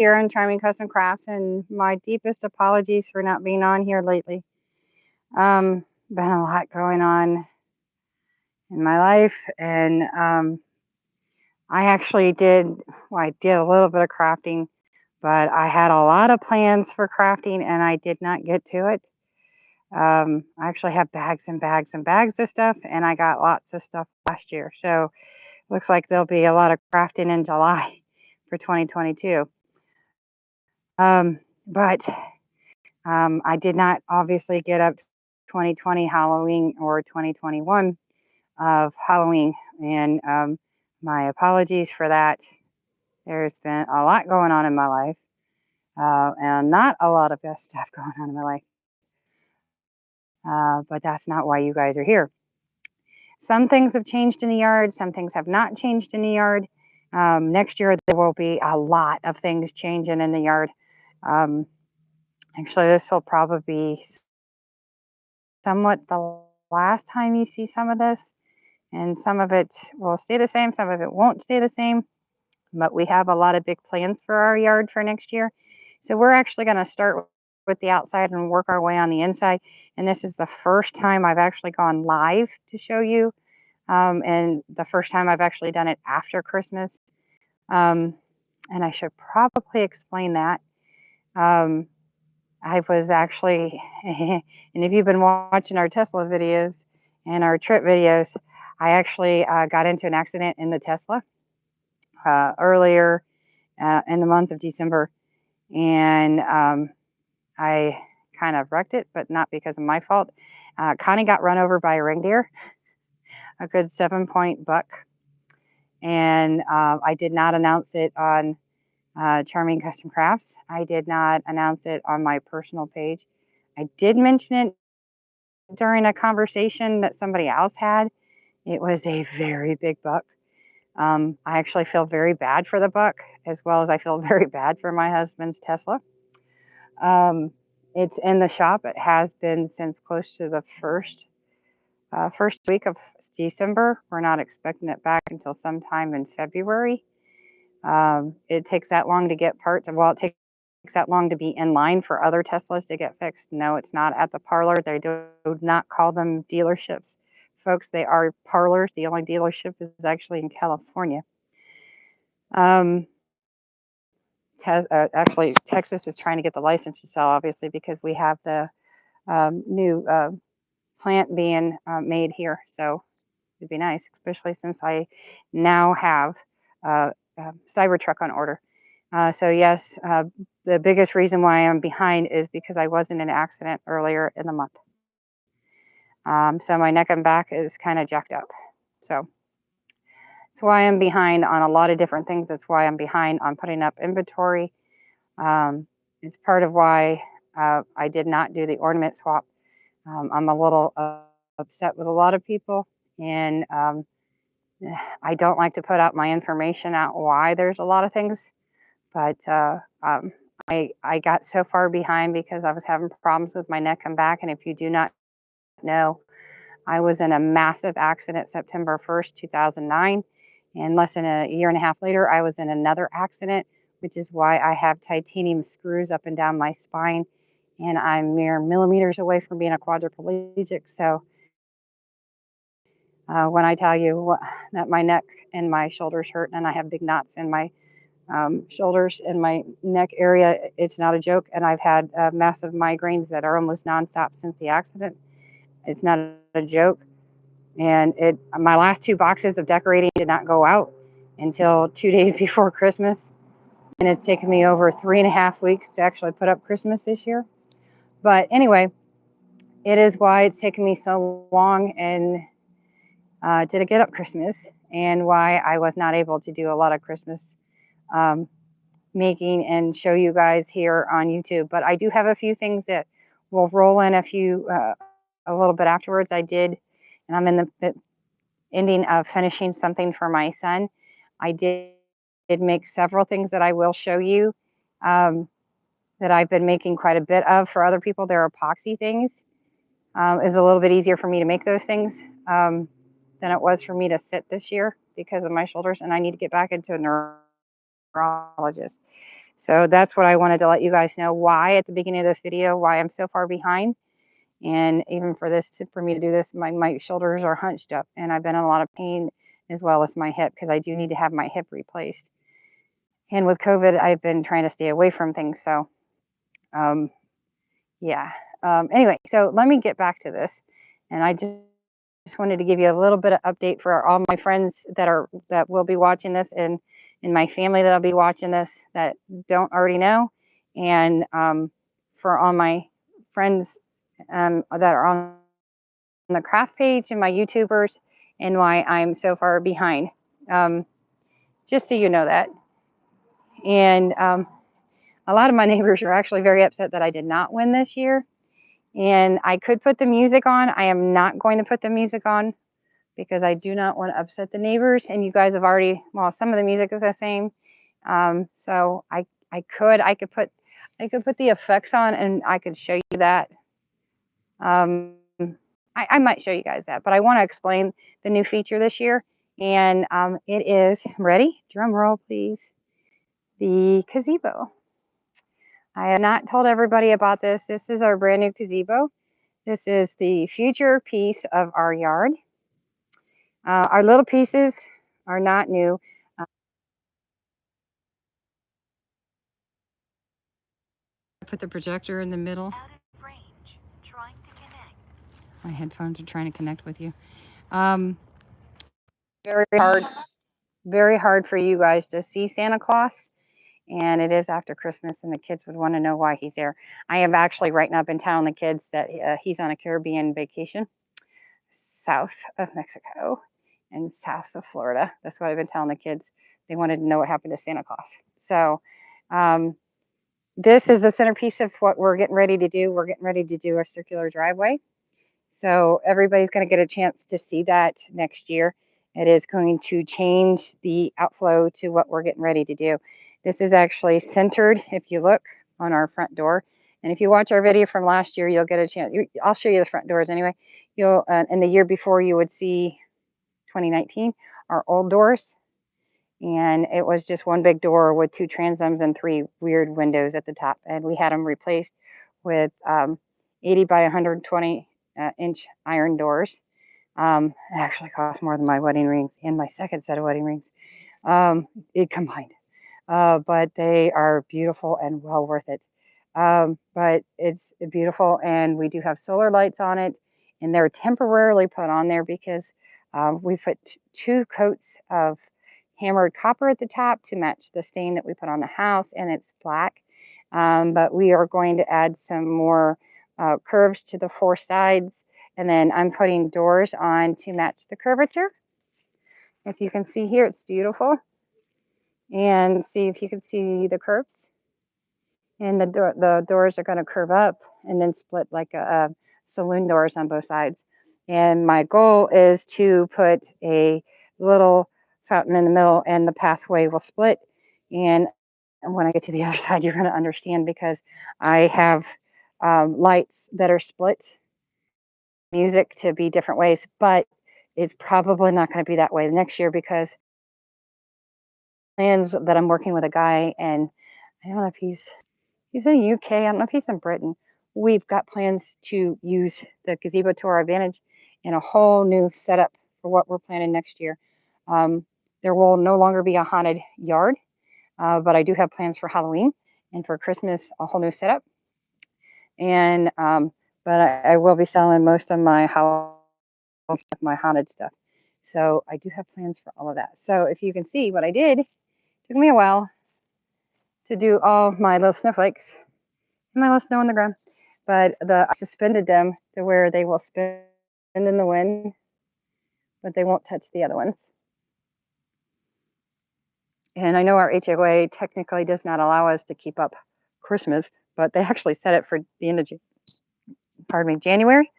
here on Charming Custom Crafts, and my deepest apologies for not being on here lately. Been a lot going on in my life, and I actually I did a little bit of crafting, but I had a lot of plans for crafting, and I did not get to it. I actually have bags and bags and bags of stuff, and I got lots of stuff last year, so looks like there'll be a lot of crafting in July for 2022. But I did not obviously get up 2020 Halloween or 2021 of Halloween, and my apologies for that. There's been a lot going on in my life, and not a lot of best stuff going on in my life. But that's not why you guys are here. Some things have changed in the yard, some things have not changed in the yard. Next year, there will be a lot of things changing in the yard. Actually, this will probably be somewhat the last time you see some of this, and some of it will stay the same, some of it won't stay the same, but we have a lot of big plans for our yard for next year. So we're actually going to start with the outside and work our way on the inside, and this is the first time I've actually gone live to show you, and the first time I've actually done it after Christmas, and I should probably explain that. I was actually, and if you've been watching our Tesla videos and our trip videos, I actually got into an accident in the Tesla earlier in the month of December, and I kind of wrecked it, but not because of my fault. Connie got run over by a reindeer, a good 7-point buck, and I did not announce it on Charming Custom Crafts. I did not announce it on my personal page. I did mention it during a conversation that somebody else had. It was a very big buck. I actually feel very bad for the buck, as well as I feel very bad for my husband's Tesla. It's in the shop. It has been since close to the first week of December. We're not expecting it back until sometime in February. It takes that long to get parts. Well, it takes that long to be in line for other Teslas to get fixed. No, it's not at the parlor. They do not call them dealerships, folks. They are parlors. The only dealership is actually in California. Actually, Texas is trying to get the license to sell, obviously, because we have the new plant being made here. So it'd be nice, especially since I now have a Cybertruck on order. So yes, the biggest reason why I'm behind is because I was in an accident earlier in the month. So my neck and back is kind of jacked up. So that's why I'm behind on a lot of different things. That's why I'm behind on putting up inventory. It's part of why I did not do the ornament swap. I'm a little upset with a lot of people, and I don't like to put out my information out why there's a lot of things, but I got so far behind because I was having problems with my neck and back. And if you do not know, I was in a massive accident September 1st, 2009. And less than a year and a half later, I was in another accident, which is why I have titanium screws up and down my spine. And I'm mere millimeters away from being a quadriplegic. So when I tell you that my neck and my shoulders hurt, and I have big knots in my shoulders and my neck area, it's not a joke. And I've had massive migraines that are almost nonstop since the accident. It's not a joke. And my last 2 boxes of decorating did not go out until 2 days before Christmas. And it's taken me over 3.5 weeks to actually put up Christmas this year. But anyway, it is why it's taken me so long and to get up Christmas, and why I was not able to do a lot of Christmas making and show you guys here on YouTube. But I do have a few things that will roll in a little bit afterwards. I did, and I'm in the ending of finishing something for my son. I did make several things that I will show you that I've been making quite a bit of for other people. They're epoxy things. It's a little bit easier for me to make those things than it was for me to sit this year because of my shoulders, and I need to get back into a neurologist. So that's what I wanted to let you guys know why at the beginning of this video, why I'm so far behind. And even for this, for me to do this, my shoulders are hunched up and I've been in a lot of pain as well as my hip because I do need to have my hip replaced. And with COVID, I've been trying to stay away from things. So, um, yeah. Anyway, so let me get back to this. And I just wanted to give you a little bit of update for all my friends that will be watching this and my family that'll be watching this that don't already know. And for all my friends that are on the craft page and my YouTubers and why I'm so far behind. Um, just so you know that. And a lot of my neighbors are actually very upset that I did not win this year. And I could put the music on. I am not going to put the music on because I do not want to upset the neighbors. And you guys have already, well, some of the music is the same. So I could put the effects on and I could show you that. Um, I might show you guys that, but I want to explain the new feature this year. And it is, ready? Drum roll, please. The gazebo. I have not told everybody about this. This is our brand new gazebo. This is the future piece of our yard. Our little pieces are not new. Uh, Put the projector in the middle. Out of range. Trying to connect. My headphones are trying to connect with you. Very hard for you guys to see Santa Claus. And it is after Christmas, and the kids would want to know why he's there. I have actually right now been telling the kids that he's on a Caribbean vacation south of Mexico and south of Florida. That's what I've been telling the kids. They wanted to know what happened to Santa Claus. So this is the centerpiece of what we're getting ready to do. We're getting ready to do a circular driveway. So everybody's going to get a chance to see that next year. It is going to change the outflow to what we're getting ready to do. This is actually centered, if you look, on our front door. And if you watch our video from last year, you'll get a chance. I'll show you the front doors anyway. You'll, and the year before, you would see 2019, our old doors. And it was just one big door with two transoms and three weird windows at the top. And we had them replaced with 80 by 120 inch iron doors. It actually cost more than my wedding rings and my second set of wedding rings, it combined. But they are beautiful and well worth it. But it's beautiful, and we do have solar lights on it, and they're temporarily put on there because we put two coats of hammered copper at the top to match the stain that we put on the house, and it's black. But we are going to add some more curves to the four sides, and then I'm putting doors on to match the curvature. If you can see here, it's beautiful. And see if you can see the curves. And the doors are going to curve up and then split like a saloon doors on both sides. And my goal is to put a little fountain in the middle, and the pathway will split. And when I get to the other side, you're going to understand because I have lights that are split, music to be different ways, but it's probably not going to be that way next year because plans that I'm working with a guy, and I don't know if he's in the UK. I don't know if he's in Britain. We've got plans to use the gazebo to our advantage in a whole new setup for what we're planning next year. There will no longer be a haunted yard, but I do have plans for Halloween and for Christmas, a whole new setup. And but I will be selling most of my Halloween stuff, my haunted stuff. So I do have plans for all of that. So if you can see what I did, it took me a while to do all my little snowflakes and my little snow on the ground. But I suspended them to where they will spin in the wind, but they won't touch the other ones. And I know our HOA technically does not allow us to keep up Christmas, but they actually set it for the end of January.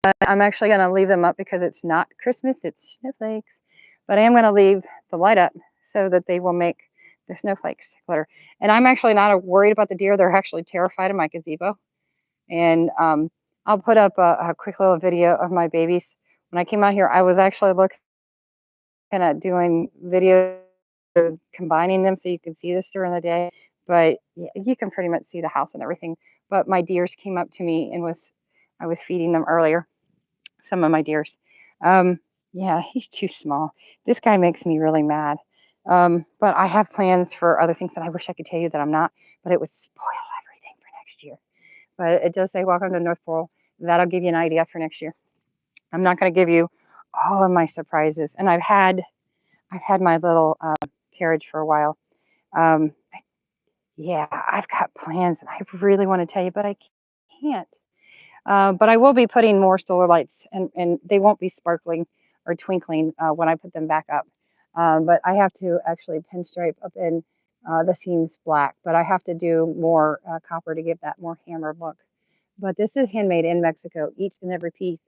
But I'm actually going to leave them up because it's not Christmas, it's snowflakes. But I am going to leave the light up so that they will make the snowflakes glitter. And I'm actually not worried about the deer. They're actually terrified of my gazebo. And I'll put up a quick little video of my babies. When I came out here, I was actually looking at doing videos, combining them so you can see this during the day. but you can pretty much see the house and everything. But my deers came up to me and I was feeding them earlier, some of my deers. Um, yeah, he's too small. This guy makes me really mad. But I have plans for other things that I wish I could tell you that I'm not, but it would spoil everything for next year. But it does say welcome to North Pole. That'll give you an idea for next year. I'm not going to give you all of my surprises, and I've had my little carriage for a while. Um, yeah, I've got plans, and I really want to tell you, but I can't. But I will be putting more solar lights, and they won't be sparkling or twinkling when I put them back up. But I have to actually pinstripe up in the seams black, but I have to do more copper to give that more hammered look. But this is handmade in Mexico, each and every piece.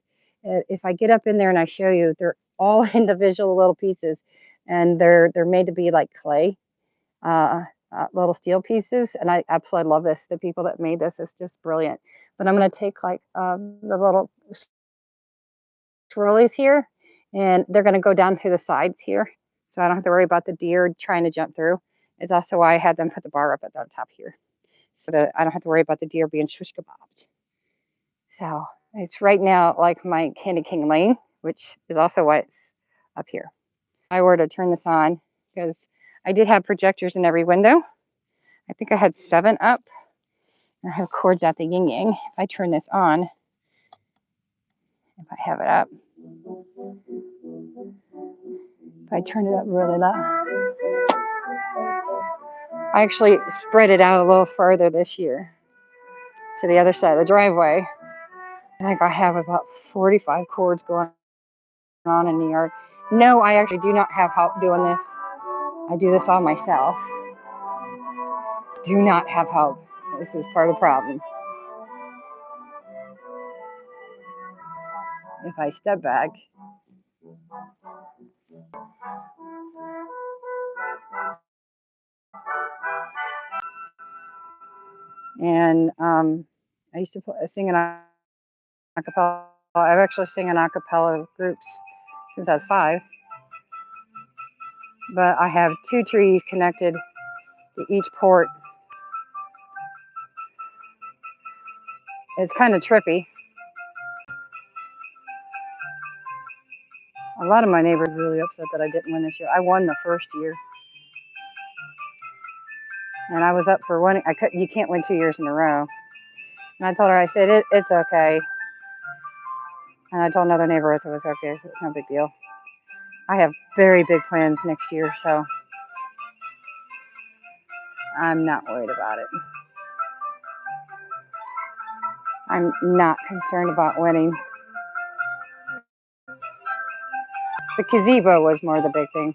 If I get up in there and I show you, they're all individual little pieces, and they're made to be like clay uh, little steel pieces. And I absolutely love this. The people that made this is just brilliant. But I'm going to take like the little swirlies here, and they're going to go down through the sides here. So I don't have to worry about the deer trying to jump through. It's also why I had them put the bar up at the top here, so that I don't have to worry about the deer being swish kebabs. So it's right now like my Candy King lane, which is also why it's up here. If I were to turn this on, because I did have projectors in every window. I think I had 7 up. I have cords at the yin yang. If I turn this on, if I have it up, if I turn it up really loud, I actually spread it out a little further this year to the other side of the driveway. I think I have about 45 cords going on in the yard. No, I actually do not have help doing this. I do this all myself. Do not have help. This is part of the problem. If I step back, and I used to sing in acapella. I've actually sing in acapella groups since I was 5. But I have 2 trees connected to each port. It's kind of trippy. A lot of my neighbors are really upset that I didn't win this year. I won the first year, and I was up for winning. I couldn't. You can't win 2 years in a row. And I told her, I said, it's okay. And I told another neighbor it was okay. So it's no big deal. I have very big plans next year, so I'm not worried about it. I'm not concerned about winning. The gazebo was more the big thing,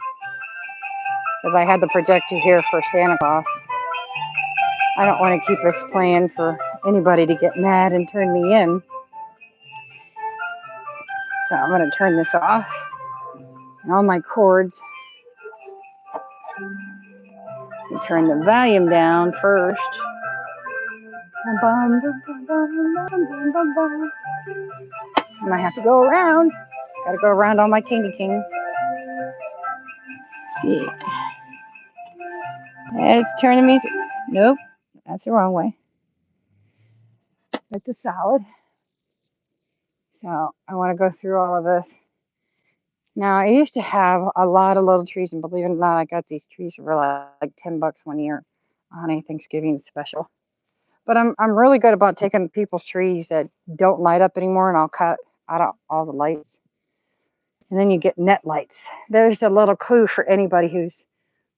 because I had the projector here for Santa Claus. I don't want to keep us playing for anybody to get mad and turn me in. So I'm going to turn this off. And all my cords. And turn the volume down first. And I have to go around. Got to go around all my Candy Kings. Let's see. Let's turn the music. Nope, that's the wrong way. It's a solid. So I want to go through all of this. Now, I used to have a lot of little trees, and believe it or not, I got these trees for like $10 one year on a Thanksgiving special. But I'm really good about taking people's trees that don't light up anymore, and I'll cut out all the lights. And then you get net lights. There's a little clue for anybody who's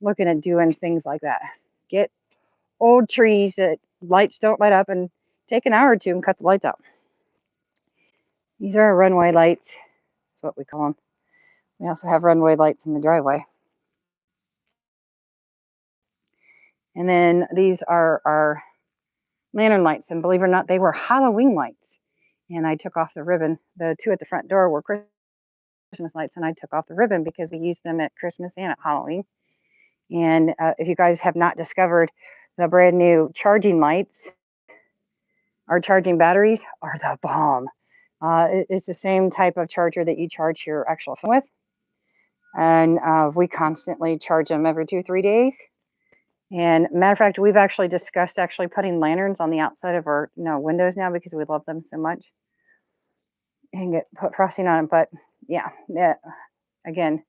looking at doing things like that. Get old trees that lights don't light up, and take an hour or 2 and cut the lights out. These are our runway lights. That's what we call them. We also have runway lights in the driveway. And then these are our lantern lights. And believe it or not, they were Halloween lights. And I took off the ribbon. The 2 at the front door were Christmas lights, and I took off the ribbon because we used them at Christmas and at Halloween. And if you guys have not discovered, the brand new charging lights, our charging batteries are the bomb. It's the same type of charger that you charge your actual phone with. And we constantly charge them every 2-3 days. And matter of fact, we've actually discussed actually putting lanterns on the outside of our windows now because we love them so much and put frosting on it. But yeah, again,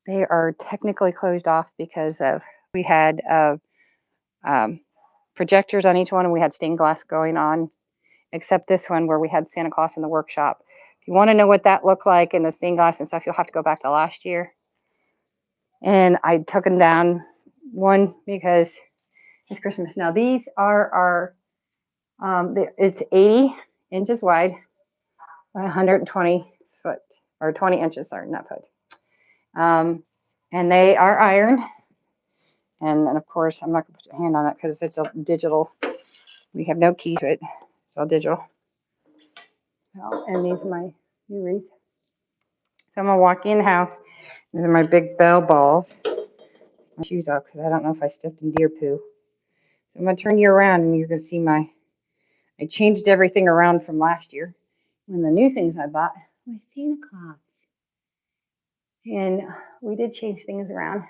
they are technically closed off because of we had um, projectors on each one and we had stained glass going on, except this one where we had Santa Claus in the workshop. If you want to know what that looked like in the stained glass and stuff, you'll have to go back to last year. And I took them down one because it's Christmas. Now these are our, it's 80 inches wide by 120 foot, or 20 inches, sorry, not foot. And they are iron. And then of course, I'm not gonna put your hand on it because it's a digital. We have no keys to it. It's all digital. And these are my new wreaths. So I'm gonna walk in the house. These are my big bell balls. My shoes off because I don't know if I stepped in deer poo. So I'm gonna turn you around and you're gonna see I changed everything around from last year. One of the new things I bought was Santa Claus. And we did change things around.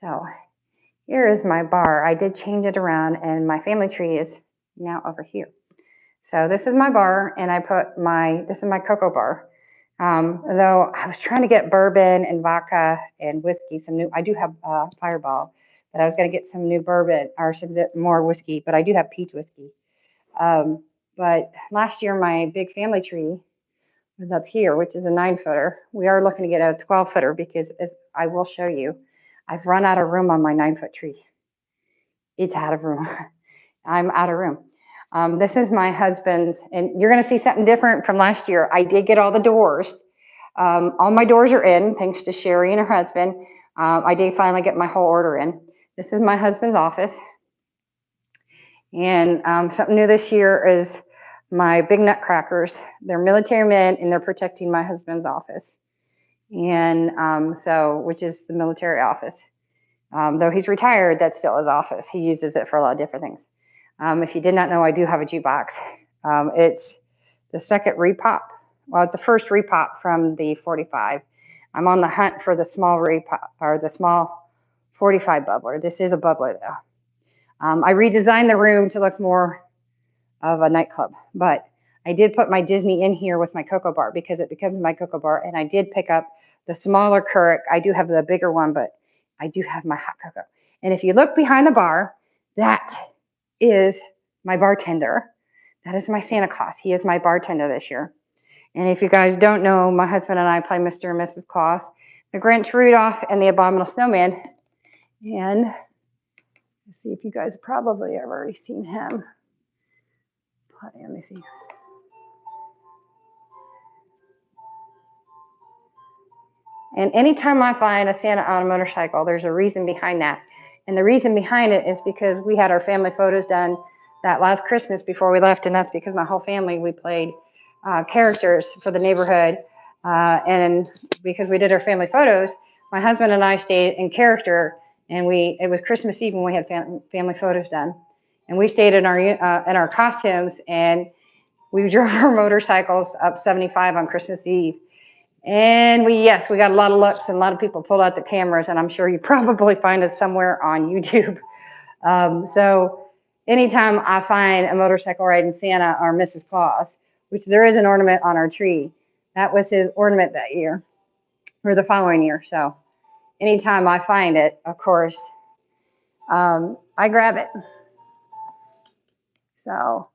So here is my bar. I did change it around and my family tree is now over here. So this is my bar and I put this is my cocoa bar. Though I was trying to get bourbon and vodka and whiskey, I do have Fireball, but I was going to get some new bourbon or some more whiskey, but I do have peach whiskey. But last year, my big family tree was up here, which is a 9-footer. We are looking to get a 12-footer because, as I will show you, I've run out of room on my 9-foot tree. It's out of room. I'm out of room. This is my husband's, and you're going to see something different from last year. I did get all the doors. All my doors are in, thanks to Sherry and her husband. I did finally get my whole order in. This is my husband's office. And something new this year is my big nutcrackers. They're military men and they're protecting my husband's office. And which is the military office. Though he's retired, that's still his office. He uses it for a lot of different things. If you did not know, I do have a jukebox. It's the second repop. Well, it's the first repop from the 45. I'm on the hunt for the small repop, or the small 45 bubbler. This is a bubbler though. I redesigned the room to look more of a nightclub, but I did put my Disney in here with my cocoa bar because it becomes my cocoa bar, and I did pick up the smaller Keurig. I do have the bigger one, but I do have my hot cocoa. And if you look behind the bar, that is my bartender. That is my Santa Claus. He is my bartender this year. And if you guys don't know, my husband and I play Mr. and Mrs. Claus, the Grinch, Rudolph, and the Abominable Snowman. And let's see if you guys probably have already seen him. Let me see. And anytime I find a Santa on a motorcycle, there's a reason behind that. And the reason behind it is because we had our family photos done that last Christmas before we left, and that's because my whole family, we played characters for the neighborhood. And because we did our family photos, my husband and I stayed in character, and it was Christmas Eve when we had family photos done. And we stayed in our costumes, and we drove our motorcycles up 75 on Christmas Eve. And we got a lot of looks, and a lot of people pulled out the cameras, and I'm sure you probably find us somewhere on YouTube. So anytime I find a motorcycle riding Santa or Mrs. Claus, which there is an ornament on our tree, that was his ornament that year, or the following year. So anytime I find it, of course, I grab it. So,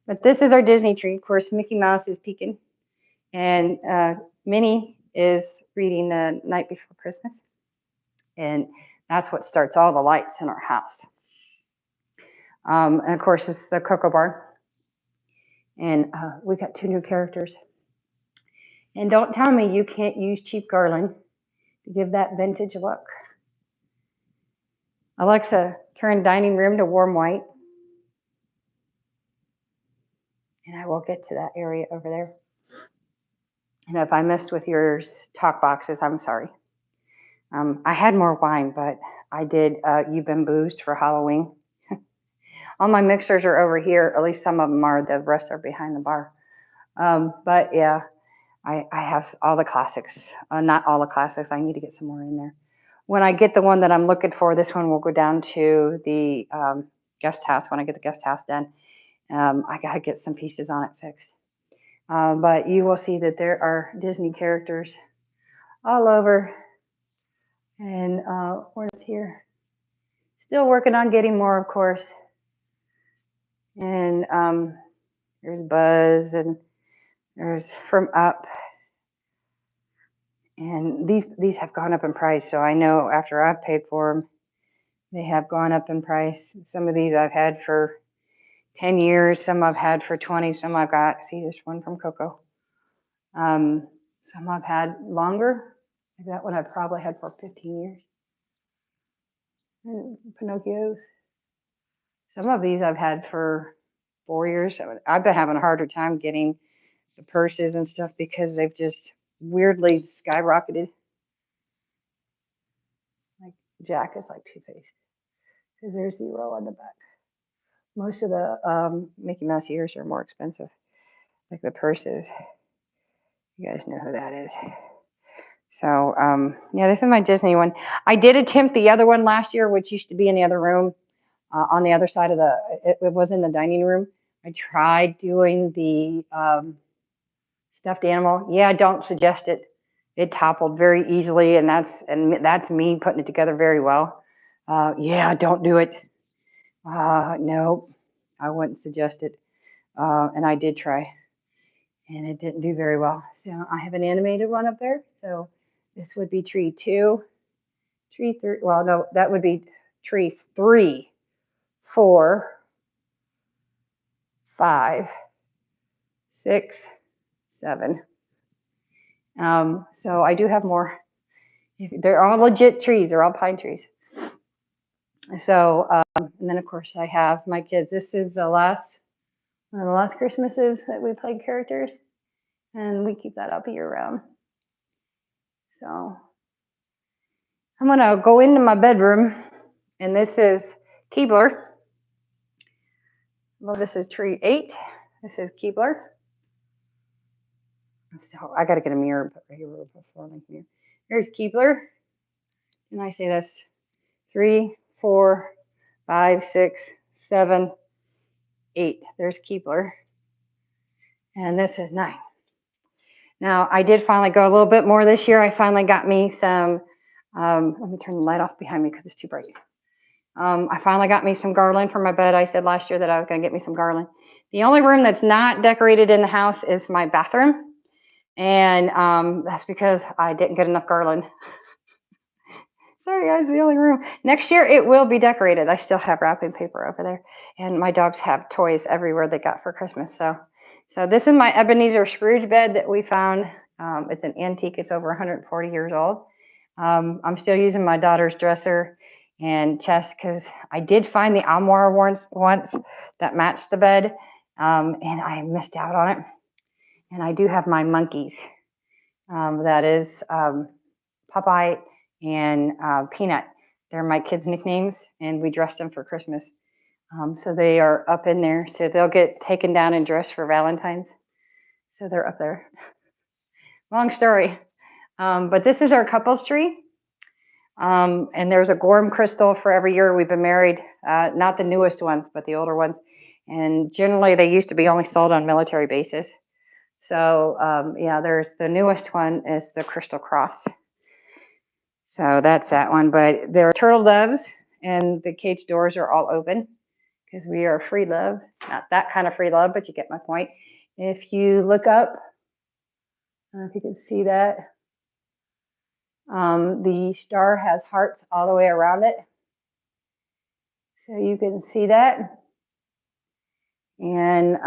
but this is our Disney tree. Of course, Mickey Mouse is peeking, and Minnie is reading The Night Before Christmas. And that's what starts all the lights in our house. And of course, it's the cocoa bar. And we got 2 new characters. And don't tell me you can't use cheap garland to give that vintage look. Alexa, turn dining room to warm white. And I will get to that area over there. And if I messed with your talk boxes, I'm sorry. I had more wine, but I did You've Been Boozed for Halloween. All my mixers are over here. At least some of them are. The rest are behind the bar. But yeah, I have all the classics. Not all the classics. I need to get some more in there. when I get the one that I'm looking for, this one will go down to the guest house when I get the guest house done. I got to get some pieces on it fixed. But you will see that there are Disney characters all over. And where's here? Still working on getting more, of course. And there's Buzz, and there's from Up. And these have gone up in price, so I know after I've paid for them, they have gone up in price. Some of these I've had for 10 years, some I've had for 20, some I've got, see, there's one from Coco. Some I've had longer. Like that one I've probably had for 15 years. And Pinocchio's. Some of these I've had for 4 years. I've been having a harder time getting the purses and stuff because they've just weirdly skyrocketed. Like Jack is like two-faced because there's 0 on the back. Most of the Mickey Mouse ears are more expensive, like the purses. You guys know who that is. So yeah, this is my Disney one. I did attempt the other one last year, which used to be in the other room, on the other side of the. It was in the dining room. I tried doing the stuffed animal. Yeah, I don't suggest it. It toppled very easily, and that's me putting it together very well. Yeah, don't do it. No, I wouldn't suggest it. And I did try, and it didn't do very well. So I have an animated one up there. So this would be tree 2, tree 3. Well, no, that would be tree 3, 4, 5, 6, 7. So I do have more. They're all legit trees. They're all pine trees. So, and then of course I have my kids. This is the last one of the last Christmases that we played characters, and we keep that up year round. So I'm gonna go into my bedroom, and this is Keebler. Well, this is tree 8. This is Keebler. So I got to get a mirror right here before I here. Here's Keebler, and I say that's 3, 4, 5, 6, 7, 8. There's Keebler, and this is 9. Now I did finally go a little bit more this year. I finally got me some. Let me turn the light off behind me because it's too bright. I finally got me some garland for my bed. I said last year that I was going to get me some garland. The only room that's not decorated in the house is my bathroom. And that's because I didn't get enough garland. Sorry, guys, the only room. Next year, it will be decorated. I still have wrapping paper over there. And my dogs have toys everywhere they got for Christmas. So this is my Ebenezer Scrooge bed that we found. It's an antique. It's over 140 years old. I'm still using my daughter's dresser and chest because I did find the armoire once that matched the bed, and I missed out on it. And I do have my monkeys. That is Popeye and Peanut. They're my kids' nicknames, and we dressed them for Christmas. So they are up in there. So they'll get taken down and dressed for Valentine's. So they're up there. Long story. But this is our couples tree. And there's a Gorham crystal for every year we've been married. Not the newest ones, but the older ones. And generally, they used to be only sold on military bases. So yeah, there's the newest one is the Crystal Cross. So that's that one. But there are turtle doves, and the cage doors are all open because we are free love. Not that kind of free love, but you get my point. If you look up, I don't know if you can see that. The star has hearts all the way around it. So you can see that. And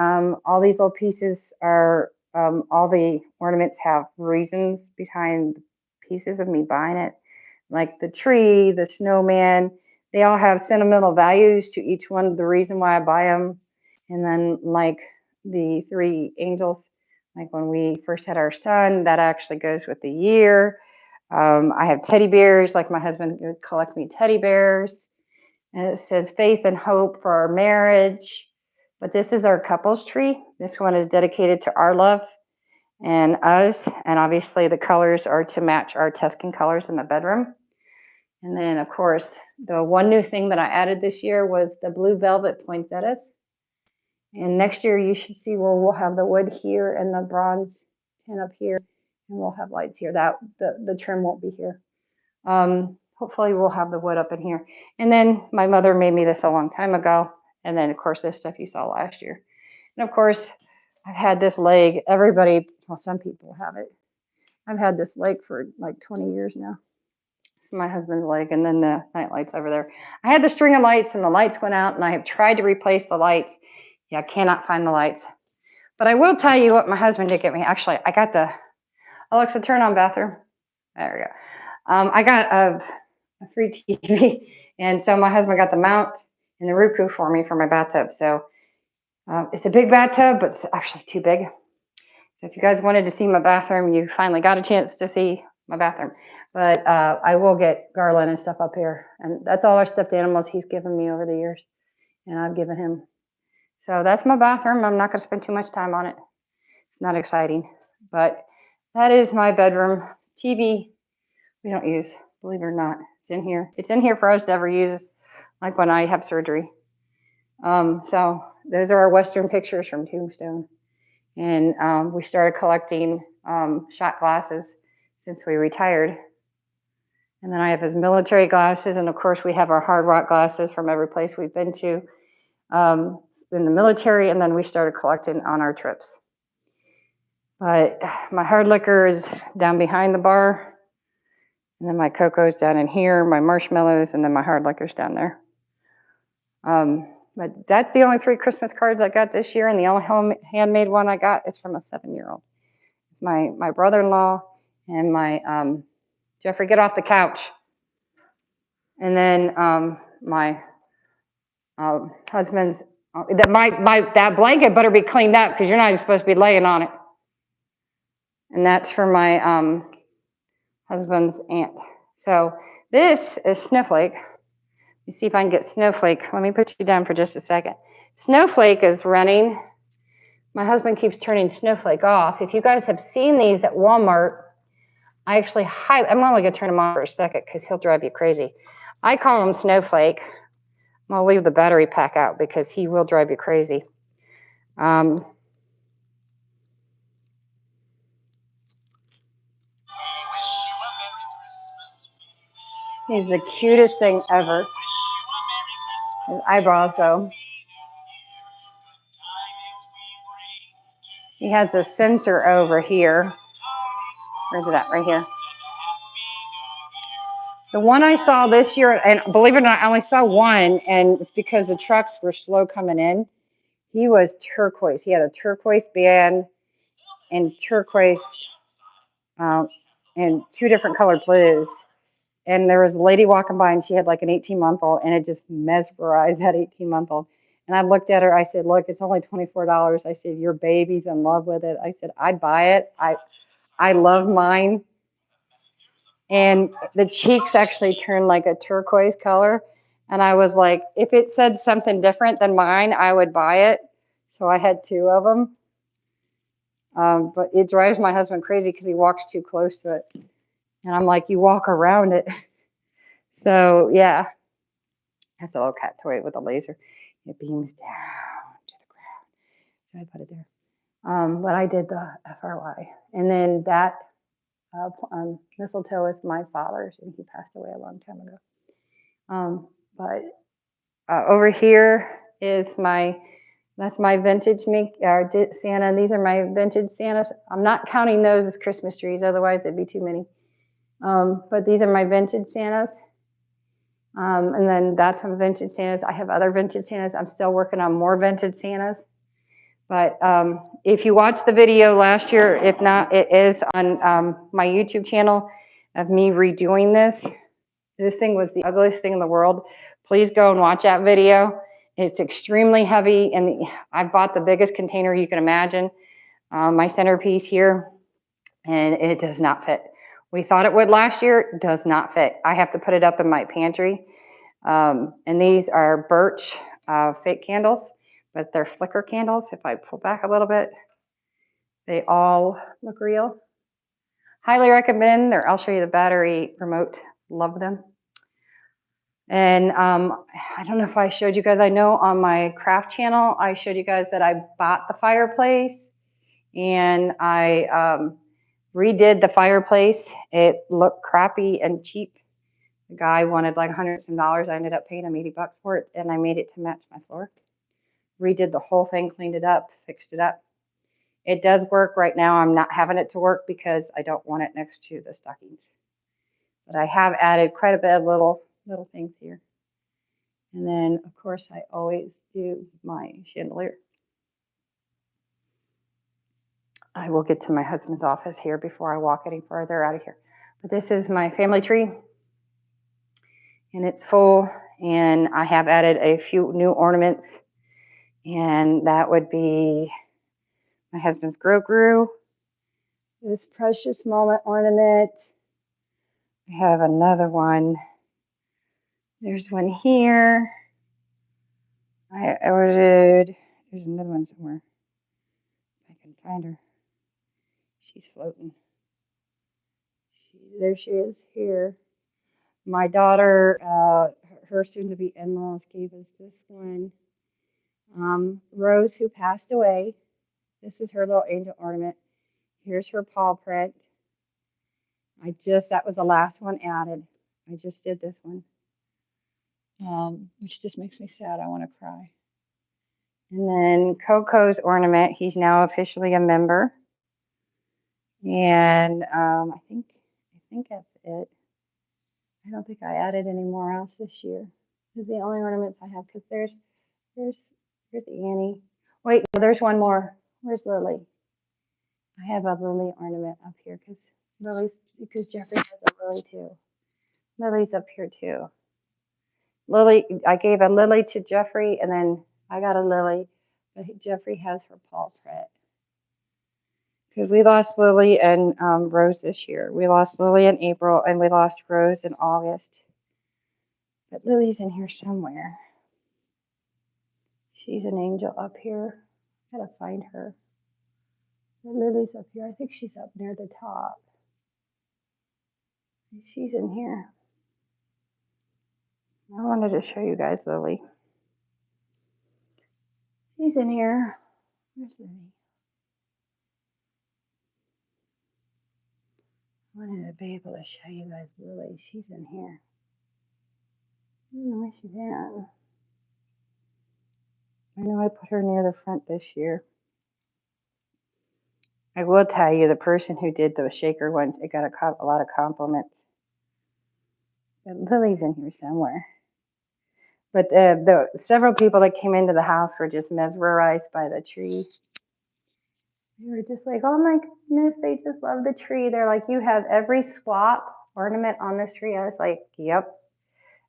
all these little pieces are, all the ornaments have reasons behind the pieces of me buying it. Like the tree, the snowman, they all have sentimental values to each one, the reason why I buy them. And then like the 3 angels, like when we first had our son, that actually goes with the year. I have teddy bears, like my husband would collect me teddy bears. And it says faith and hope for our marriage. But this is our couples tree. This one is dedicated to our love and us. And obviously the colors are to match our Tuscan colors in the bedroom. And then, of course, the one new thing that I added this year was the blue velvet poinsettias. And next year you should see where we'll have the wood here and the bronze tin up here, and we'll have lights here. That the trim won't be here. Hopefully we'll have the wood up in here. And then my mother made me this a long time ago. And then of course this stuff you saw last year. And of course I've had this leg. Everybody, well, some people have it. I've had this leg for like 20 years now. It's my husband's leg, and then the night lights over there. I had the string of lights, and the lights went out, and I have tried to replace the lights. Yeah, I cannot find the lights. But I will tell you what my husband did get me. Actually, I got the Alexa, turn on bathroom. There we go. I got a free TV, and so my husband got the mount and the Roku for me for my bathtub. So it's a big bathtub, but it's actually too big. So if you guys wanted to see my bathroom, you finally got a chance to see my bathroom. But I will get garland and stuff up here. And that's all our stuffed animals he's given me over the years. And I've given him. So that's my bathroom. I'm not going to spend too much time on it. It's not exciting. But that is my bedroom. TV we don't use, believe it or not. It's in here. It's in here for us to ever use, like when I have surgery. So those are our Western pictures from Tombstone. And we started collecting shot glasses since we retired. And then I have his military glasses, and of course we have our hard rock glasses from every place we've been to in the military, and then we started collecting on our trips. But my hard liquor is down behind the bar, and then my cocoa's down in here, my marshmallows, and then my hard liquor's down there. But that's the only 3 Christmas cards I got this year, and the only handmade one I got is from a 7-year-old. It's my brother-in-law and my Jeffrey, get off the couch. And then my husband's that blanket better be cleaned up because you're not even supposed to be laying on it. And that's for my husband's aunt. So this is Snowflake. You see if I can get Snowflake. Let me put you down for just a second. Snowflake is running. My husband keeps turning Snowflake off. If you guys have seen these at Walmart, I'm only going to turn them on for a second because he'll drive you crazy. I call him Snowflake. I'll leave the battery pack out because he will drive you crazy. He's the cutest thing ever. His eyebrows go. He has a sensor over here. Where's it at? Right here. The one I saw this year, and believe it or not, I only saw one, and it's because the trucks were slow coming in. He was turquoise. He had a turquoise band and turquoise and 2 different colored blues. And there was a lady walking by, and she had like an 18-month-old, and it just mesmerized that 18-month-old. And I looked at her. I said, look, it's only $24. I said, your baby's in love with it. I said, I'd buy it. I love mine. And the cheeks actually turned like a turquoise color. And I was like, if it said something different than mine, I would buy it. So I had 2 of them. But it drives my husband crazy because he walks too close to it. And I'm like, you walk around it. So, yeah. That's a little cat toy with a laser. It beams down to the ground. So I put it there. But I did the FRY. And then that mistletoe is my father's, and he passed away a long time ago. But over here is that's my vintage Santa. These are my vintage Santas. I'm not counting those as Christmas trees, otherwise it'd be too many. But these are my vintage Santas. And then that's some vintage Santas. I have other vintage Santas. I'm still working on more vintage Santas. But if you watched the video last year, if not, it is on my YouTube channel of me redoing this. This thing was the ugliest thing in the world. Please go and watch that video. It's extremely heavy, and I bought the biggest container you can imagine, my centerpiece here, and it does not fit. We thought it would last year. It does not fit. I have to put it up in my pantry. And these are birch fake candles, but they're flicker candles. If I pull back a little bit, they all look real. Highly recommend. I'll show you the battery remote. Love them. And I don't know if I showed you guys, I know on my craft channel, I showed you guys that I bought the fireplace and I redid the fireplace. It looked crappy and cheap. The guy wanted like $100 some. I ended up paying him 80 bucks for it, and I made it to match my floor. Redid the whole thing, cleaned it up, fixed it up. It does work right now. I'm not having it to work because I don't want it next to the stockings. But I have added quite a bit of little things here. And then, of course, I always do my chandelier. I will get to my husband's office here before I walk any further out of here. But this is my family tree, and it's full. And I have added a few new ornaments, and that would be my husband's Grow, this Precious Moment ornament. I have another one. There's one here. I ordered, there's another one somewhere. I can find her. She's floating. There she is here. My daughter, her soon-to-be in-laws gave us this one. Rose, who passed away. This is her little angel ornament. Here's her paw print. That was the last one added. I just did this one, which just makes me sad. I want to cry. And then Coco's ornament. He's now officially a member. And I think that's it. I don't think I added any more else this year. These are the only ornaments I have because there's Annie. Wait, no, there's one more. Where's Lily? I have a Lily ornament up here because Jeffrey has a Lily too. Lily's up here too. Lily, I gave a Lily to Jeffrey, and then I got a Lily, but Jeffrey has her paw print. Because we lost Lily and Rose this year. We lost Lily in April, and we lost Rose in August. But Lily's in here somewhere. She's an angel up here. I gotta find her. But Lily's up here. I think she's up near the top. She's in here. I wanted to show you guys Lily. She's in here. Where's Lily? I wanted to be able to show you guys Lily. She's in here. I don't know where she's at. I know I put her near the front this year. I will tell you, the person who did the shaker one, it got a lot of compliments. But Lily's in here somewhere. But the several people that came into the house were just mesmerized by the tree. They were just like, oh my goodness, they just love the tree. They're like, you have every swap ornament on this tree. I was like, yep.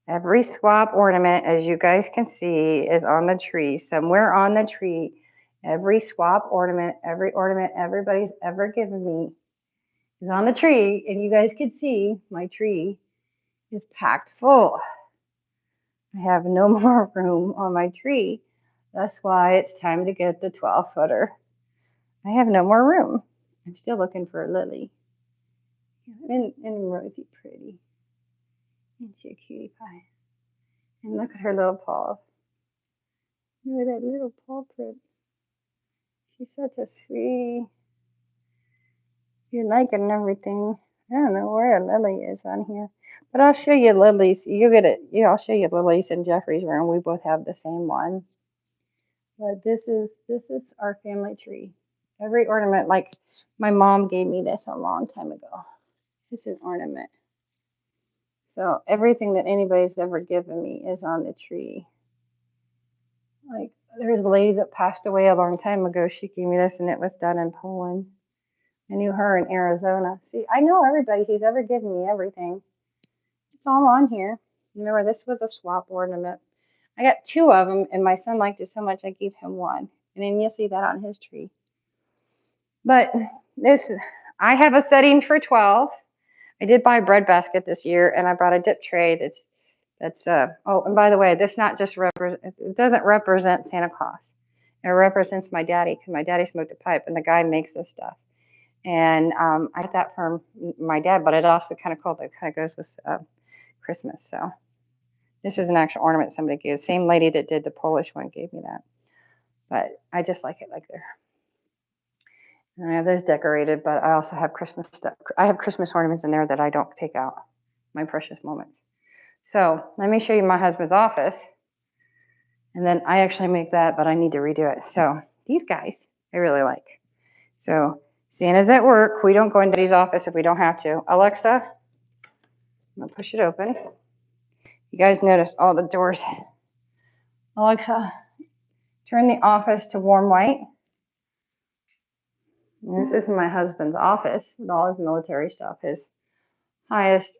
Every swap ornament, as you guys can see, is on the tree, somewhere on the tree. Every swap ornament, every ornament everybody's ever given me is on the tree. And you guys can see my tree is packed full. I have no more room on my tree. That's why it's time to get the 12-footer. I have no more room. I'm still looking for a Lily. And Rosie pretty. Isn't she a cutie pie? And look at her little paws. Look at that little paw print. She's such a sweetie. You like it and everything. I don't know where Lily is on here. But I'll show you Lily's. You get it. Yeah, I'll show you Lily's in Jeffrey's room. We both have the same one. But this is our family tree. Every ornament, like my mom gave me this a long time ago. This is an ornament. So everything that anybody's ever given me is on the tree. Like there's a lady that passed away a long time ago. She gave me this and it was done in Poland. I knew her in Arizona. See, I know everybody who's ever given me everything. It's all on here. Remember, this was a swap ornament. I got 2 of them, and my son liked it so much I gave him 1. And then you'll see that on his tree. But this, I have a setting for 12. I did buy a bread basket this year, and I brought a dip tray oh, and by the way, this not just it doesn't represent Santa Claus. It represents my daddy, because my daddy smoked a pipe, and the guy makes this stuff. And I got that from my dad, but it also kind of cool. It kind of goes with Christmas. So This is an actual ornament somebody gave. The same lady that did the Polish one gave me that. But I just like it like there. And I have this decorated, but I also have Christmas stuff. I have Christmas ornaments in there that I don't take out. My precious moments. So let me show you my husband's office. And then I actually make that, but I need to redo it. So these guys, I really like. So Santa's at work. We don't go into his office if we don't have to. Alexa, I'm gonna push it open. You guys notice all the doors. Alexa, turn the office to warm white. And this is my husband's office with all his military stuff. His highest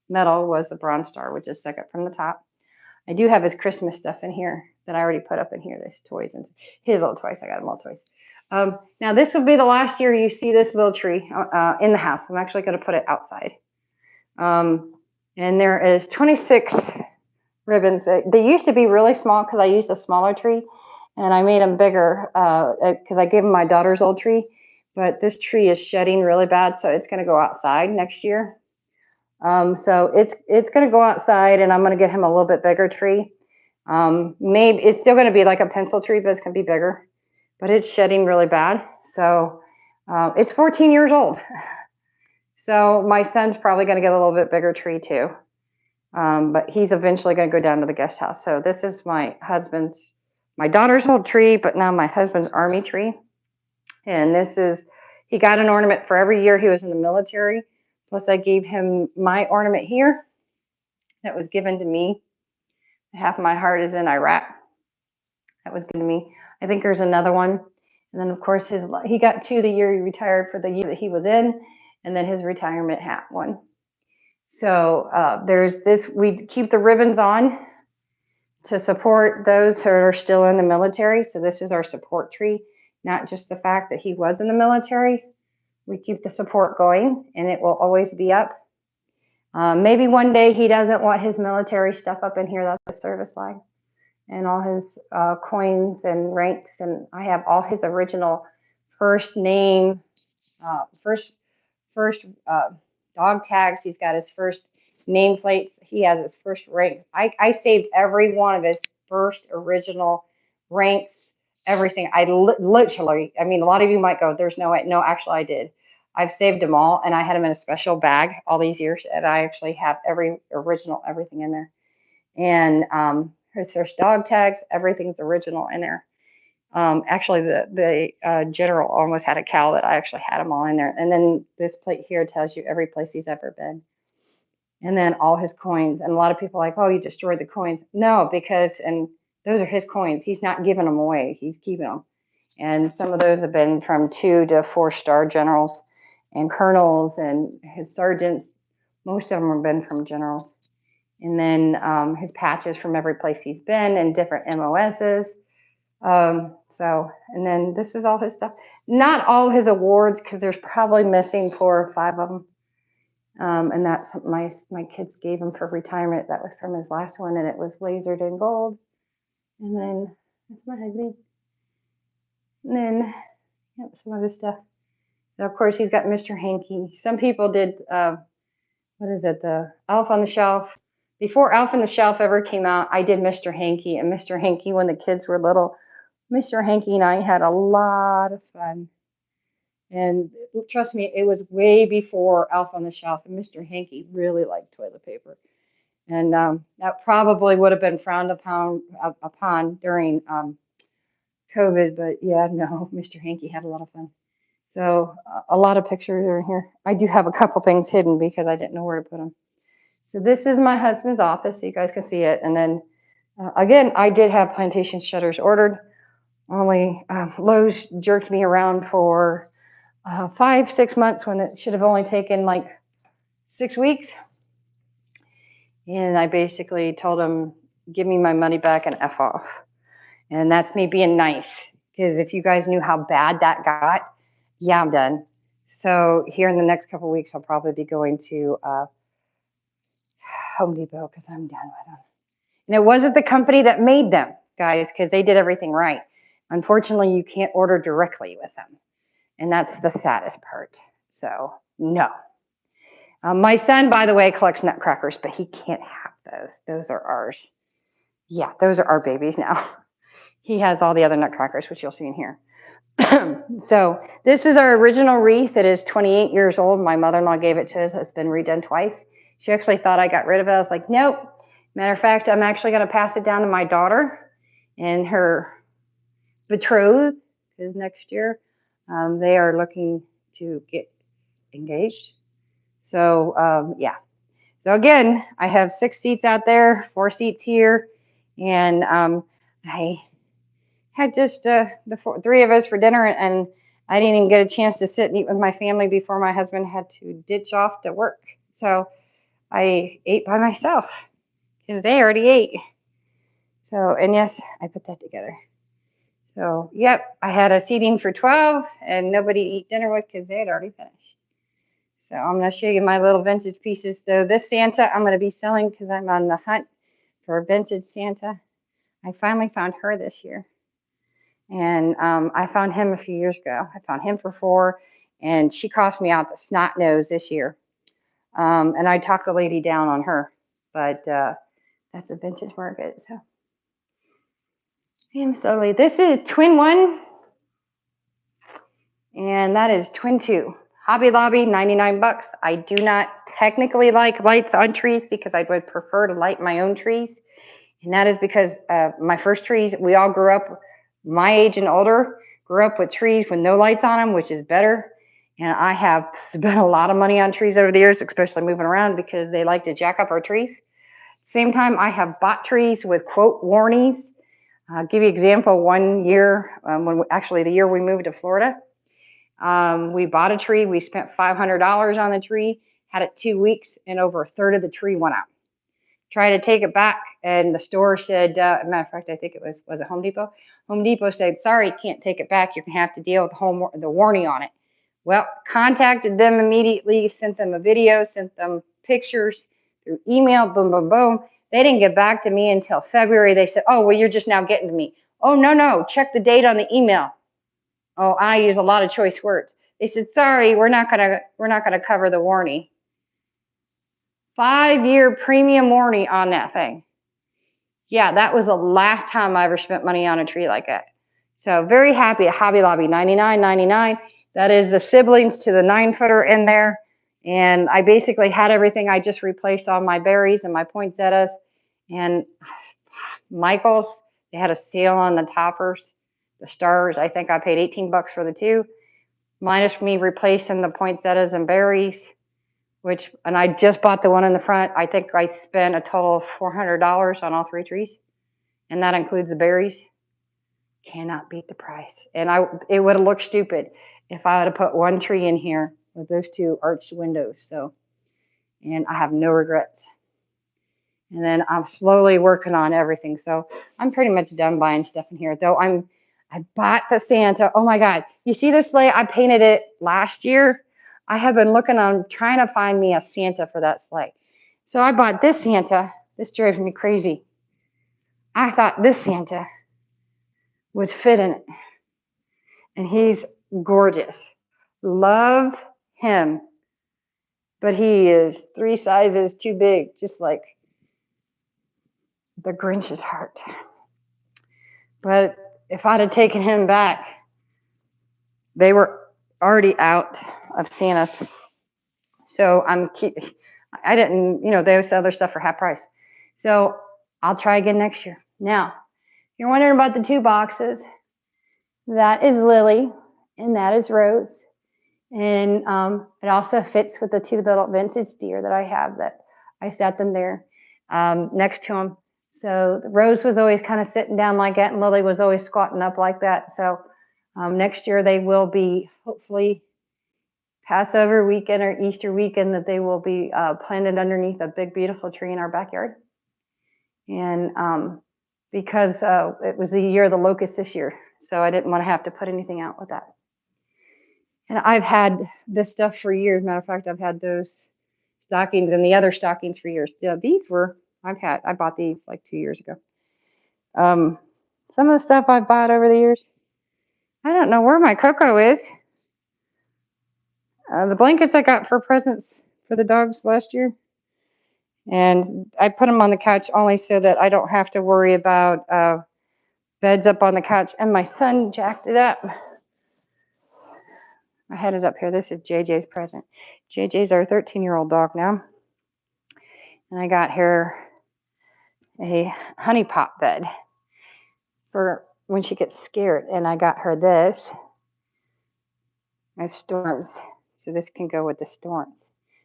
medal was the Bronze Star, which is second from the top. I do have his Christmas stuff in here that I already put up in here. There's toys and his little toys. I got him all toys. Now this will be the last year you see this little tree in the house. I'm actually going to put it outside. And there is 26 ribbons. They used to be really small because I used a smaller tree, and I made them bigger because I gave them my daughter's old tree. But this tree is shedding really bad, so it's going to go outside next year. So it's going to go outside, and I'm going to get him a little bit bigger tree. Maybe it's still going to be like a pencil tree, but it's going to be bigger. But it's shedding really bad. So it's 14 years old. So my son's probably going to get a little bit bigger tree too. But he's eventually going to go down to the guest house. So this is my daughter's old tree, but now my husband's army tree. And this is, he got an ornament for every year he was in the military. Plus I gave him my ornament here that was given to me. Half of my heart is in Iraq. That was given to me. I think there's another one. And then of course he got two the year he retired for the year that he was in, and then his retirement hat one. So there's this, we keep the ribbons on to support those who are still in the military. So this is our support tree, not just the fact that he was in the military. We keep the support going, and it will always be up. Maybe one day he doesn't want his military stuff up in here. That's the service flag and all his coins and ranks. And I have all his original first name, first dog tags. He's got his first nameplates. He has his first rank. I saved every one of his first original ranks, everything. I literally, I mean, a lot of you might go, there's no way. No, actually I did. I've saved them all, and I had them in a special bag all these years, and I actually have every original, everything in there. And his first dog tags, everything's original in there. Actually, the general almost had a cow that I actually had them all in there. And then this plate here tells you every place he's ever been. And then all his coins. And a lot of people are like, oh, you destroyed the coins. No, because, and those are his coins. He's not giving them away. He's keeping them. And some of those have been from 2 to 4-star generals and colonels and his sergeants. Most of them have been from generals. And then his patches from every place he's been and different MOSs. And then this is all his stuff. Not all his awards, because there's probably missing 4 or 5 of them. And that's my kids gave him for retirement. That was from his last one, and it was lasered in gold. And then that's my husband. And then some other stuff. So of course he's got Mr. Hanky. Some people did the Elf on the Shelf. Before Elf on the Shelf ever came out, I did Mr. Hanky, and Mr. Hanky when the kids were little. Mr. Hanky and I had a lot of fun. And trust me, it was way before Elf on the Shelf, and Mr. Hanky really liked toilet paper. And that probably would have been frowned upon during COVID, but yeah, no, Mr. Hanky had a lot of fun. So a lot of pictures are in here. I do have a couple things hidden because I didn't know where to put them. So this is my husband's office, so you guys can see it. And then again, I did have plantation shutters ordered. Only Lowe's jerked me around for 5-6 months when it should have only taken like 6 weeks. And I basically told him, give me my money back and F off. And that's me being nice, because if you guys knew how bad that got, yeah, I'm done. So here in the next couple of weeks, I'll probably be going to Home Depot because I'm done with them. And it wasn't the company that made them, guys, because they did everything right. Unfortunately, you can't order directly with them. And that's the saddest part. So, no. My son, by the way, collects nutcrackers, but he can't have those. Those are ours. Yeah, those are our babies now. He has all the other nutcrackers, which you'll see in here. So this is our original wreath. It is 28 years old. My mother-in-law gave it to us. It's been redone twice. She actually thought I got rid of it. I was like, nope. Matter of fact, I'm actually going to pass it down to my daughter and her betrothed, because next year they are looking to get engaged. So yeah. So again, I have 6 seats out there, 4 seats here, and I had just three of us for dinner, and I didn't even get a chance to sit and eat with my family before my husband had to ditch off to work. So I ate by myself because they already ate. So, and yes, I put that together. So, yep, I had a seating for 12 and nobody to eat dinner with because they had already finished. So I'm going to show you my little vintage pieces. So this Santa I'm going to be selling because I'm on the hunt for a vintage Santa. I finally found her this year. And I found him a few years ago. I found him for $4, and she cost me out the snot nose this year. And I talked the lady down on her, but that's a vintage market. So I'm sorry. This is twin 1, and that is twin 2. Hobby Lobby, 99 bucks. I do not technically like lights on trees because I would prefer to light my own trees. And that is because my first trees, we all grew up, my age and older, grew up with trees with no lights on them, which is better. And I have spent a lot of money on trees over the years, especially moving around because they like to jack up our trees. Same time, I have bought trees with quote warnings. I'll give you an example. One year, actually the year we moved to Florida, we bought a tree. We spent $500 on the tree, had it 2 weeks, and over a third of the tree went out. Tried to take it back, and the store said, matter of fact, I think it was it Home Depot? Home Depot said, sorry, can't take it back. You're going to have to deal with the warning on it. Well, contacted them immediately, sent them a video, sent them pictures through email, boom, boom, boom. They didn't get back to me until February. They said, oh, well, you're just now getting to me. Oh, no, check the date on the email. Oh, I use a lot of choice words. They said, sorry, we're not gonna cover the warranty. 5-year premium warranty on that thing. Yeah, that was the last time I ever spent money on a tree like that. So very happy at Hobby Lobby, $99.99. That is the siblings to the 9-footer in there. And I basically had everything. I just replaced all my berries and my poinsettias. And Michael's, they had a sale on the toppers, the stars. I think I paid 18 bucks for the 2, minus me replacing the poinsettias and berries. And I just bought the one in the front. I think I spent a total of $400 on all 3 trees, and that includes the berries. Cannot beat the price. And it would have looked stupid if I had put 1 tree in here with those 2 arched windows. So, and I have no regrets. And then I'm slowly working on everything. So I'm pretty much done buying stuff in here. Though I bought the Santa. Oh my God! You see this sleigh? I painted it last year. I have been looking on trying to find me a Santa for that sleigh. So I bought this Santa. This drives me crazy. I thought this Santa would fit in it. And he's gorgeous. Love him. But he is 3 sizes too big, just like the Grinch's heart. But if I'd have taken him back, they were already out of Santa's. So I didn't, they sell their stuff for half price. So I'll try again next year. Now, you're wondering about the 2 boxes. That is Lily, and that is Rose. And it also fits with the 2 little vintage deer that I have that I set them there next to them. So Rose was always kind of sitting down like that, and Lily was always squatting up like that. So next year they will be, hopefully, Passover weekend or Easter weekend, that they will be planted underneath a big, beautiful tree in our backyard. And because it was the year of the locust this year, so I didn't want to have to put anything out with that. And I've had this stuff for years. Matter of fact, I've had those stockings and the other stockings for years. Yeah, I bought these like 2 years ago. Some of the stuff I've bought over the years, I don't know where my Coco is. The blankets I got for presents for the dogs last year. And I put them on the couch only so that I don't have to worry about beds up on the couch. And my son jacked it up. I had it up here. This is JJ's present. JJ's our 13-year-old dog now. And I got her a honey pot bed for when she gets scared. And I got her this as storms. So this can go with the storms.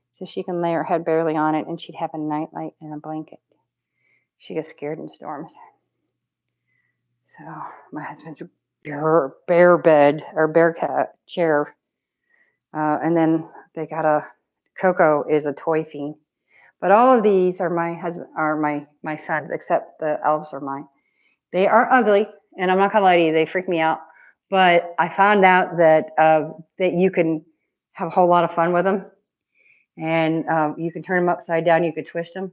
So she can lay her head barely on it and she'd have a nightlight and a blanket. She gets scared in storms. So my husband's bear bed or bear cat chair. And then they got Coco is a toy fiend. But all of these are my son's, except the elves are mine. They are ugly, and I'm not gonna lie to you, they freak me out. But I found out that you can have a whole lot of fun with them, and you can turn them upside down, you could twist them.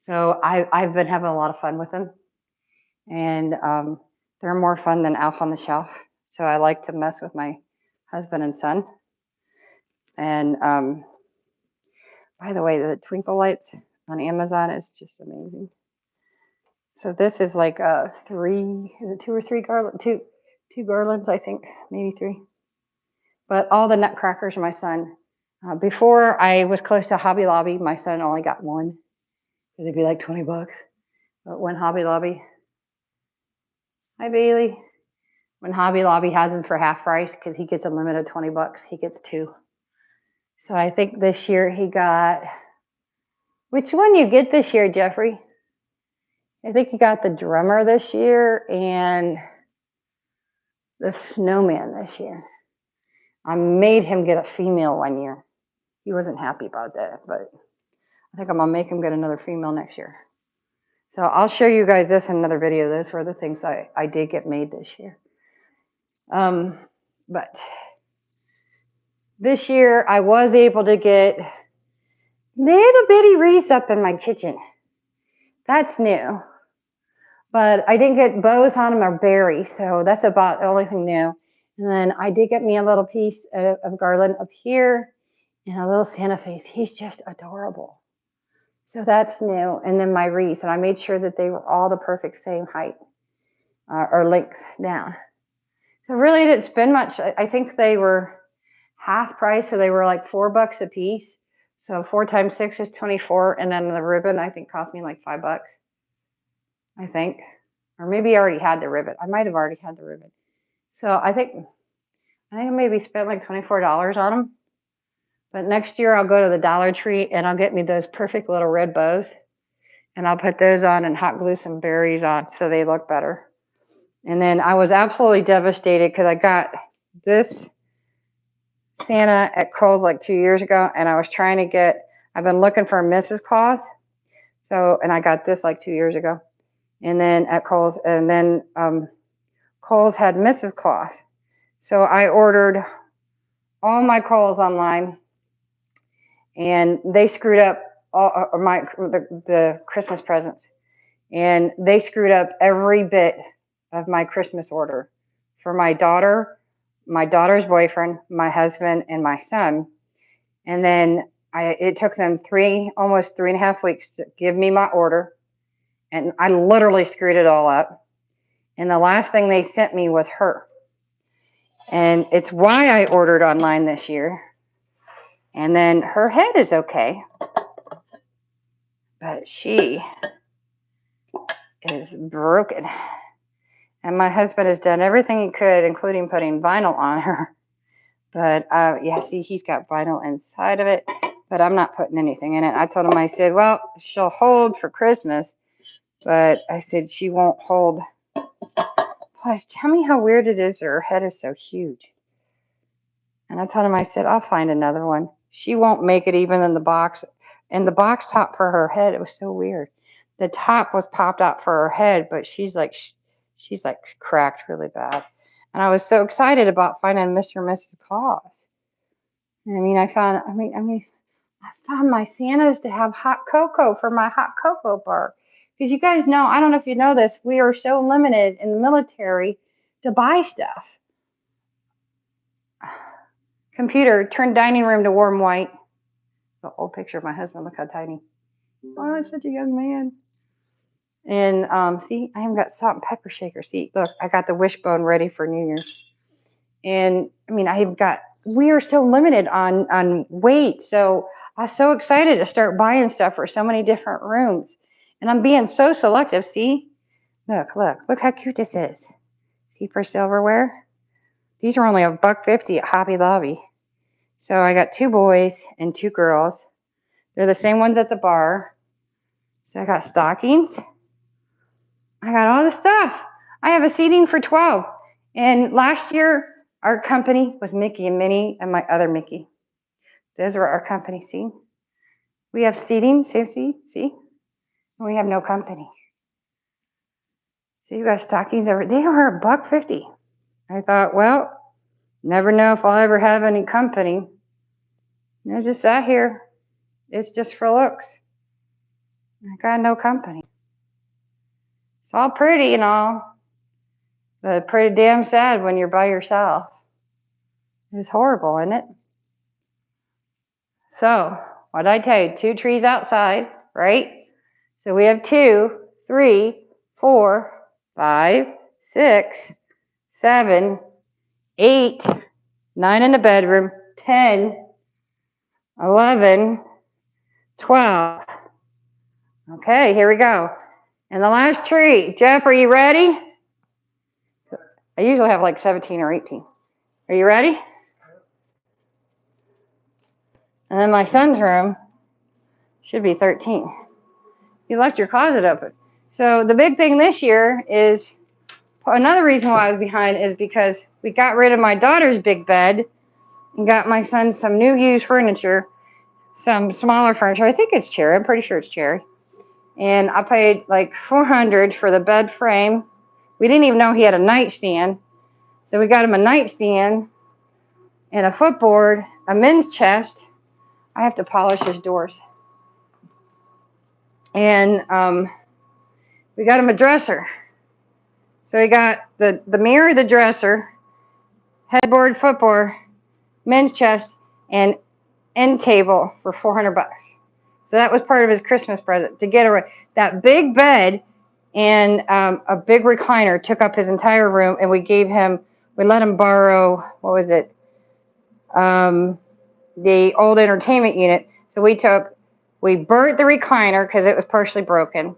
So I've been having a lot of fun with them, and they're more fun than Elf on the Shelf. So I like to mess with my husband and son. And by the way, the twinkle lights on Amazon is just amazing. So this is like two or three garland, two garlands, I think, maybe three. But all the nutcrackers, my son. Before I was close to Hobby Lobby, my son only got one. It'd be like 20 bucks. But when Hobby Lobby, hi Bailey, when Hobby Lobby has them for half price, because he gets a limit of 20 bucks, he gets two. So I think this year he got, which one you get this year, Jeffrey? I think he got the drummer this year and the snowman this year. I made him get a female one year. He wasn't happy about that, but I think I'm gonna make him get another female next year. So I'll show you guys this in another video. Those were the things I did get made this year. But this year I was able to get little bitty wreaths up in my kitchen. That's new. But I didn't get bows on them or berries, so that's about the only thing new. And then I did get me a little piece of garland up here and a little Santa face. He's just adorable. So that's new. And then my wreaths, and I made sure that they were all the perfect same height or length down. So really didn't spend much. I think they were half price, so they were like $4 a piece. So 4 times 6 is 24, and then the ribbon I think cost me like $5, I think. Or maybe I already had the ribbon. I might have already had the ribbon. So I think I maybe spent like $24 on them. But next year I'll go to the Dollar Tree and I'll get me those perfect little red bows. And I'll put those on and hot glue some berries on so they look better. And then I was absolutely devastated because I got this Santa at Kohl's like 2 years ago. And I was trying to get, I've been looking for a Mrs. Claus. So, and I got this like 2 years ago. And then at Kohl's, and then Kohl's had Mrs. Claus. So I ordered all my Kohl's online, and they screwed up all the Christmas presents, and they screwed up every bit of my Christmas order for my daughter, my daughter's boyfriend, my husband, and my son. And then it took them almost 3.5 weeks to give me my order, and I literally screwed it all up. And the last thing they sent me was her. And it's why I ordered online this year. And then her head is okay, but she is broken. And my husband has done everything he could, including putting vinyl on her. But yeah, see, he's got vinyl inside of it, but I'm not putting anything in it. I told him, I said, well, she'll hold for Christmas, but I said she won't hold. Plus, tell me how weird it is that her head is so huge. And I told him, I said, I'll find another one. She won't make it even in the box. And the box top for her head, it was so weird. The top was popped out for her head, but she's like cracked really bad. And I was so excited about finding Mr. and Mrs. Claus. I found my Santas to have hot cocoa for my hot cocoa bar. Because you guys know, I don't know if you know this, we are so limited in the military to buy stuff. Computer, turn dining room to warm white. The old picture of my husband, look how tiny. Oh, I'm such a young man. And see, I even got salt and pepper shaker. See, look, I got the wishbone ready for New Year's. And I mean, we are so limited on weight. So I was so excited to start buying stuff for so many different rooms. And I'm being so selective. See, look how cute this is. See, for silverware. These are only $1.50 at Hobby Lobby. So I got 2 boys and 2 girls. They're the same ones at the bar. So I got stockings. I got all the stuff. I have a seating for 12. And last year, our company was Mickey and Minnie and my other Mickey. Those were our company. See? We have seating. See? And we have no company. So you got stockings over. They were $1.50. I thought, well, never know if I'll ever have any company. And I just sat here. It's just for looks. I got no company. It's all pretty and all, but pretty damn sad when you're by yourself. It's horrible, isn't it? So, what did I tell you? 2 trees outside, right? So we have 2, 3, 4, 5, 6, 7, 8, 9 in the bedroom, 10, 11, 12. Okay, here we go. And the last tree. Jeff, are you ready? I usually have like 17 or 18. Are you ready? And then my son's room should be 13. You left your closet open. So the big thing this year is, another reason why I was behind is because we got rid of my daughter's big bed and got my son some new used furniture, some smaller furniture. I think it's cherry. I'm pretty sure it's cherry. And I paid like $400 for the bed frame. We didn't even know he had a nightstand. So we got him a nightstand and a footboard, a men's chest. I have to polish his doors. And we got him a dresser. So we got the mirror, the dresser, headboard, footboard, men's chest, and end table for $400. So that was part of his Christmas present, to get that big bed and a big recliner took up his entire room, and we let him borrow, what was it? The old entertainment unit. So we burnt the recliner because it was partially broken.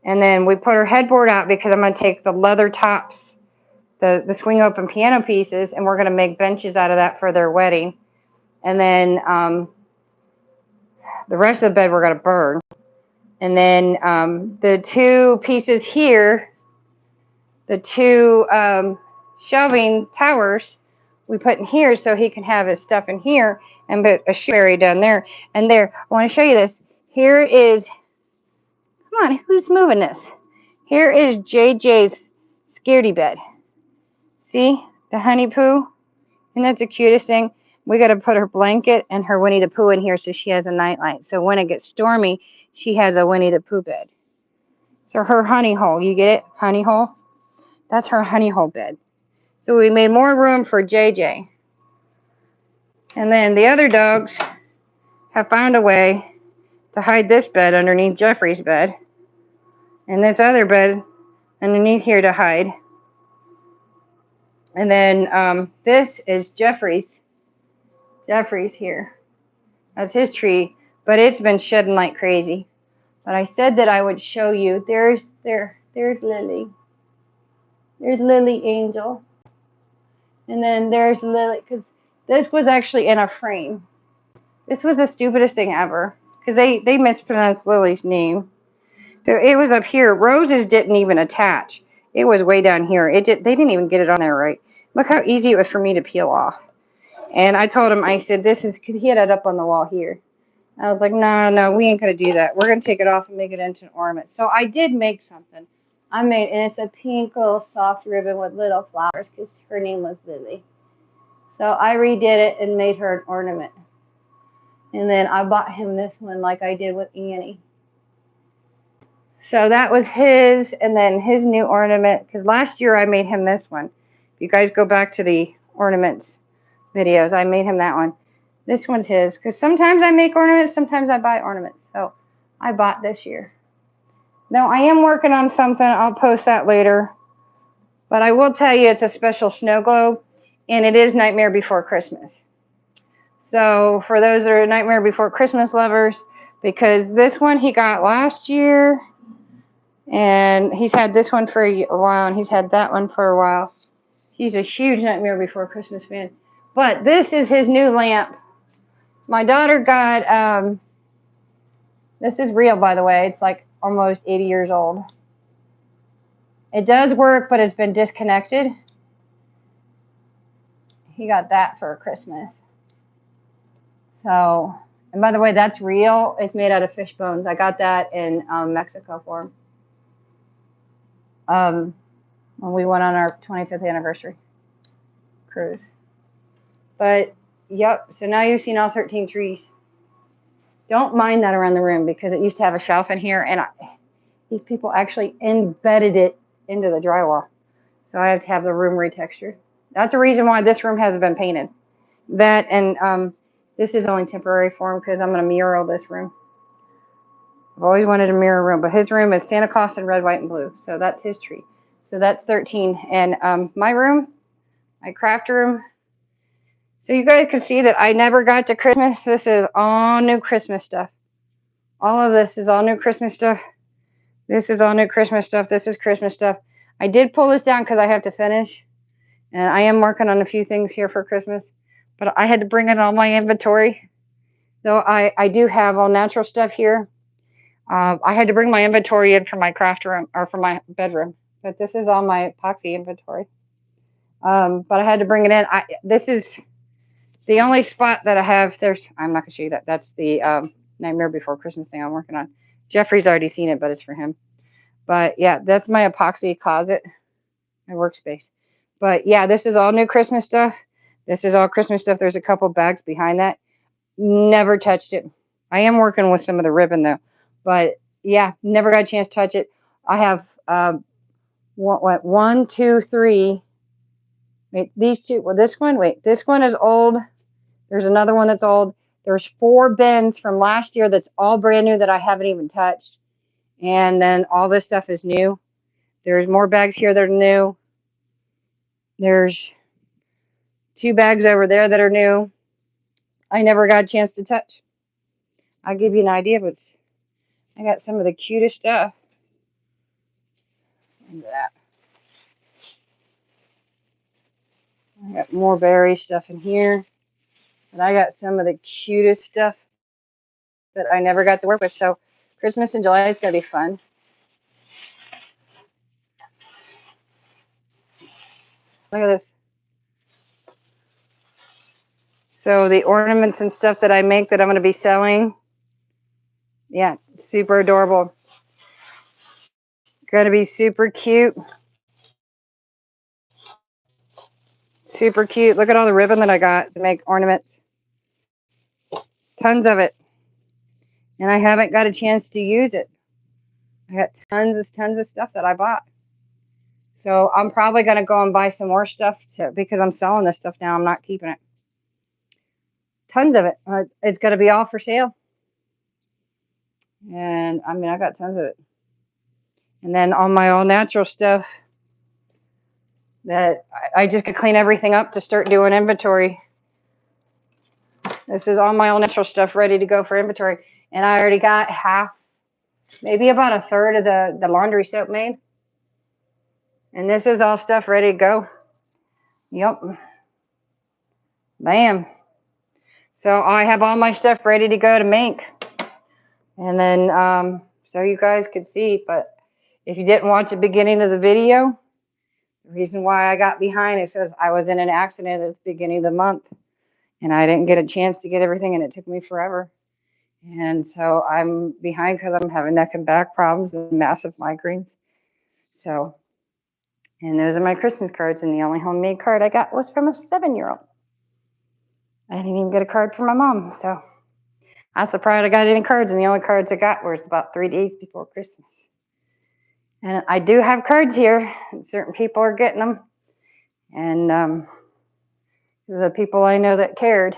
And then we put our headboard out because I'm going to take the leather tops, the swing open piano pieces, and we're going to make benches out of that for their wedding. And then the rest of the bed we're going to burn. And then the 2 pieces here, the 2 shelving towers, we put in here so he can have his stuff in here, and put a shoe area down there. And there, I want to show you this. Here is, come on, who's moving this? Here is JJ's scaredy bed. See, the honey poo? And that's the cutest thing. We got to put her blanket and her Winnie the Pooh in here so she has a nightlight. So when it gets stormy, she has a Winnie the Pooh bed. So her honey hole, you get it? Honey hole? That's her honey hole bed. So we made more room for JJ. And then the other dogs have found a way to hide this bed underneath Jeffrey's bed. And this other bed underneath here to hide. And then this is Jeffrey's here. That's his tree, but it's been shedding like crazy. But I said that I would show you. There's Lily. There's Lily Angel. And then there's Lily, because this was actually in a frame. This was the stupidest thing ever, because they mispronounced Lily's name. It was up here. Rose's didn't even attach. It was way down here. They didn't even get it on there right. Look how easy it was for me to peel off. And I told him, I said, this is, because he had it up on the wall here. I was like, no, we ain't going to do that. We're going to take it off and make it into an ornament. So I did make something. And it's a pink little soft ribbon with little flowers, because her name was Lily. So I redid it and made her an ornament. And then I bought him this one like I did with Annie. So that was his, and then his new ornament, because last year I made him this one. If you guys go back to the ornaments videos, I made him that one. This one's his, because sometimes I make ornaments, sometimes I buy ornaments. So I bought this year. Now, I am working on something. I'll post that later. But I will tell you it's a special snow globe, and it is Nightmare Before Christmas. So for those that are Nightmare Before Christmas lovers, because this one he got last year, and he's had this one for a while, and he's had that one for a while. He's a huge Nightmare Before Christmas fan. But this is his new lamp. My daughter got, this is real, by the way. It's like almost 80 years old. It does work, but it's been disconnected. He got that for Christmas. So, and by the way, that's real. It's made out of fish bones. I got that in Mexico for him. When we went on our 25th anniversary cruise. But, yep, so now you've seen all 13 trees. Don't mind that around the room because it used to have a shelf in here, and these people actually embedded it into the drywall. So I have to have the room retextured. That's the reason why this room hasn't been painted. That and this is only temporary for him because I'm going to mural this room. I've always wanted a mirror room, but his room is Santa Claus in red, white, and blue. So that's his tree. So that's 13. And my room, my craft room. So you guys can see that I never got to Christmas. This is all new Christmas stuff. All of this is all new Christmas stuff. This is all new Christmas stuff. This is Christmas stuff. I did pull this down because I have to finish. And I am working on a few things here for Christmas. But I had to bring in all my inventory. So I do have all natural stuff here. I had to bring my inventory in for my craft room or for my bedroom. But this is all my epoxy inventory. But I had to bring it in. This is the only spot that I have. I'm not going to show you that. That's the Nightmare Before Christmas thing I'm working on. Jeffrey's already seen it, but it's for him. But yeah, that's my epoxy closet, my workspace. But yeah, this is all new Christmas stuff. This is all Christmas stuff. There's a couple bags behind that. Never touched it. I am working with some of the ribbon though. But yeah, never got a chance to touch it. I have one, two, three. Wait, these two. Well, this one. Wait, this one is old. There's another one that's old. There's 4 bins from last year that's all brand new that I haven't even touched. And then all this stuff is new. There's more bags here that are new. There's 2 bags over there that are new. I never got a chance to touch. I'll give you an idea, but I got some of the cutest stuff. Look at that. I got more berry stuff in here. But I got some of the cutest stuff that I never got to work with. So Christmas in July is going to be fun. Look at this. So the ornaments and stuff that I make that I'm going to be selling. Yeah, super adorable. Going to be super cute. Super cute. Look at all the ribbon that I got to make ornaments. Tons of it. And I haven't got a chance to use it. I got tons of stuff that I bought. So I'm probably going to go and buy some more stuff because I'm selling this stuff now. I'm not keeping it. Tons of it. It's going to be all for sale. And I mean, I got tons of it. And then all my all natural stuff that I just could clean everything up to start doing inventory. This is all my all natural stuff ready to go for inventory. And I already got half, maybe about a third of the laundry soap made. And this is all stuff ready to go. Yep. Bam. So I have all my stuff ready to go to make. And then, so you guys could see, but if you didn't watch the beginning of the video, the reason why I got behind is because I was in an accident at the beginning of the month. And I didn't get a chance to get everything, and it took me forever. And so I'm behind because I'm having neck and back problems and massive migraines. So, and those are my Christmas cards, and the only homemade card I got was from a 7-year-old. I didn't even get a card from my mom, so I'm surprised I got any cards, and the only cards I got were about 3 days before Christmas. And I do have cards here, and certain people are getting them, and the people I know that cared.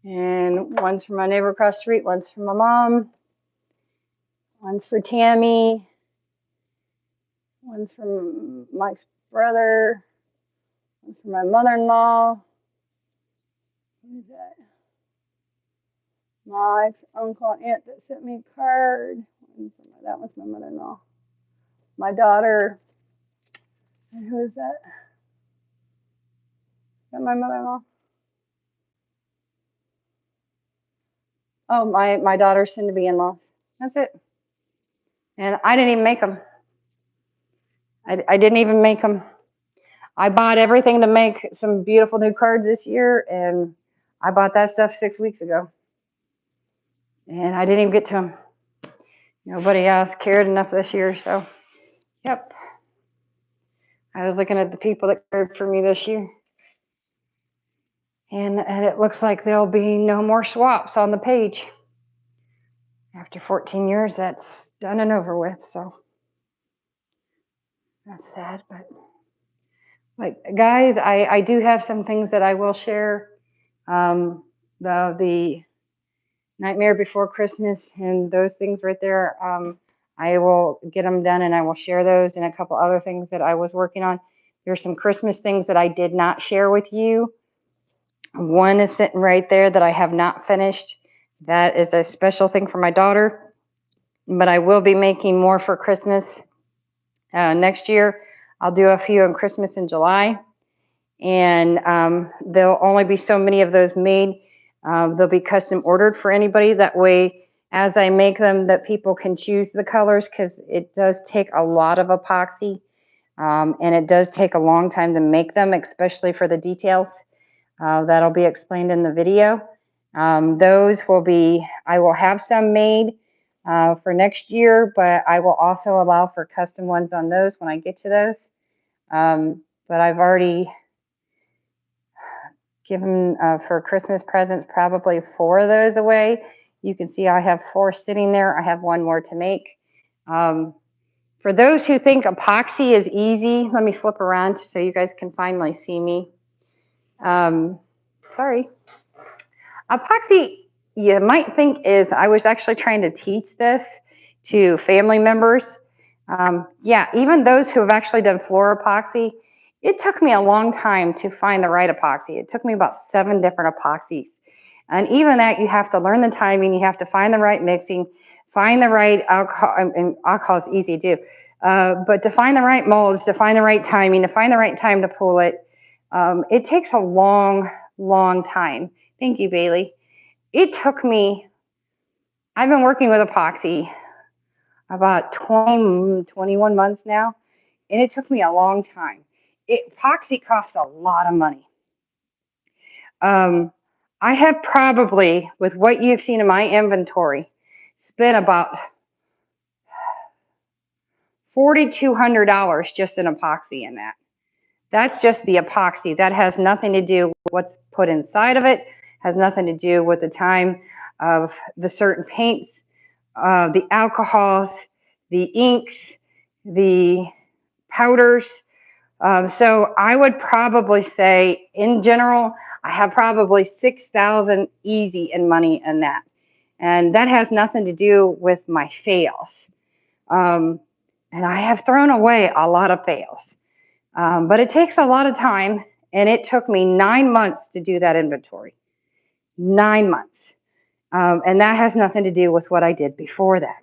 And one's from my neighbor across the street, one's from my mom. One's for Tammy. One's from Mike's brother. One's for my mother-in-law. Who's that? My uncle and aunt that sent me a card. That one's my mother-in-law. My daughter. And who is that? Is that my mother-in-law? Oh, my daughter's soon-to-be in-laws. That's it. And I didn't even make them. I didn't even make them. I bought everything to make some beautiful new cards this year, and I bought that stuff 6 weeks ago. And I didn't even get to them. Nobody else cared enough this year, so, yep. I was looking at the people that cared for me this year. And it looks like there'll be no more swaps on the page. After 14 years, that's done and over with, so that's sad, but like, guys, I do have some things that I will share. The Nightmare Before Christmas and those things right there, I will get them done and I will share those and a couple other things that I was working on. There's some Christmas things that I did not share with you. One is sitting right there that I have not finished. That is a special thing for my daughter, but I will be making more for Christmas next year. I'll do a few on Christmas in July, and there'll only be so many of those made. They'll be custom ordered for anybody. That way, as I make them, that people can choose the colors, because it does take a lot of epoxy, and it does take a long time to make them, especially for the details. That'll be explained in the video. Those will be, I will have some made for next year, but I will also allow for custom ones on those when I get to those. But I've already given for Christmas presents probably 4 of those away. You can see I have 4 sitting there. I have 1 more to make. For those who think epoxy is easy, let me flip around so you guys can finally see me. Sorry. Epoxy, you might think is, I was actually trying to teach this to family members. Yeah, even those who have actually done floor epoxy, it took me a long time to find the right epoxy. It took me about 7 different epoxies. And even that, you have to learn the timing, you have to find the right mixing, find the right alcohol, and alcohol is easy to do. But to find the right molds, to find the right timing, to find the right time to pull it, it takes a long, long time. Thank you, Bailey. It took me, I've been working with epoxy about 20, 21 months now, and it took me a long time. Epoxy costs a lot of money. I have probably, with what you've seen in my inventory, spent about $4,200 just in epoxy in that. That's just the epoxy. That has nothing to do with what's put inside of it, has nothing to do with the time of the certain paints, the alcohols, the inks, the powders. So I would probably say, in general, I have probably $6,000 easy in money in that. And that has nothing to do with my fails. And I have thrown away a lot of fails. But it takes a lot of time, and it took me 9 months to do that inventory. 9 months. And that has nothing to do with what I did before that.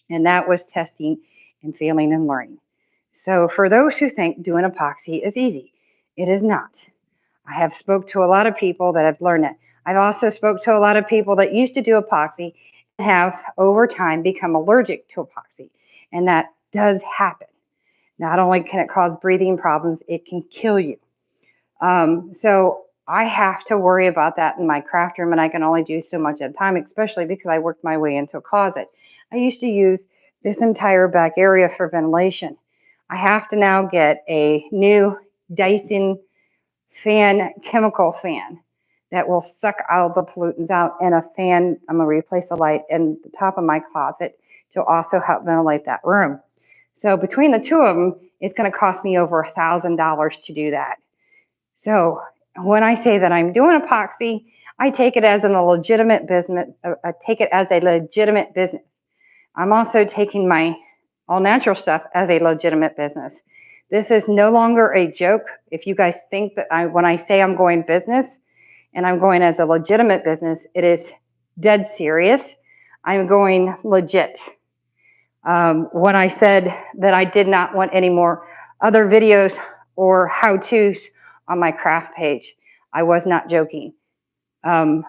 And that was testing and failing and learning. So for those who think doing epoxy is easy, it is not. I have spoke to a lot of people that have learned it. I've also spoke to a lot of people that used to do epoxy and have over time become allergic to epoxy. And that does happen. Not only can it cause breathing problems, it can kill you. So I have to worry about that in my craft room, and I can only do so much at a time, especially because I worked my way into a closet. I used to use this entire back area for ventilation. I have to now get a new Dyson fan, chemical fan, that will suck all the pollutants out, and a fan, I'm going to replace the light in the top of my closet to also help ventilate that room. So between the two of them, it's going to cost me over $1,000 to do that. So when I say that I'm doing epoxy, I take it as a legitimate business. I take it as a legitimate business. I'm also taking my all natural stuff as a legitimate business. This is no longer a joke. If you guys think that when I say I'm going business and I'm going as a legitimate business, it is dead serious. I'm going legit. When I said that I did not want any more other videos or how-tos on my craft page, I was not joking. I'm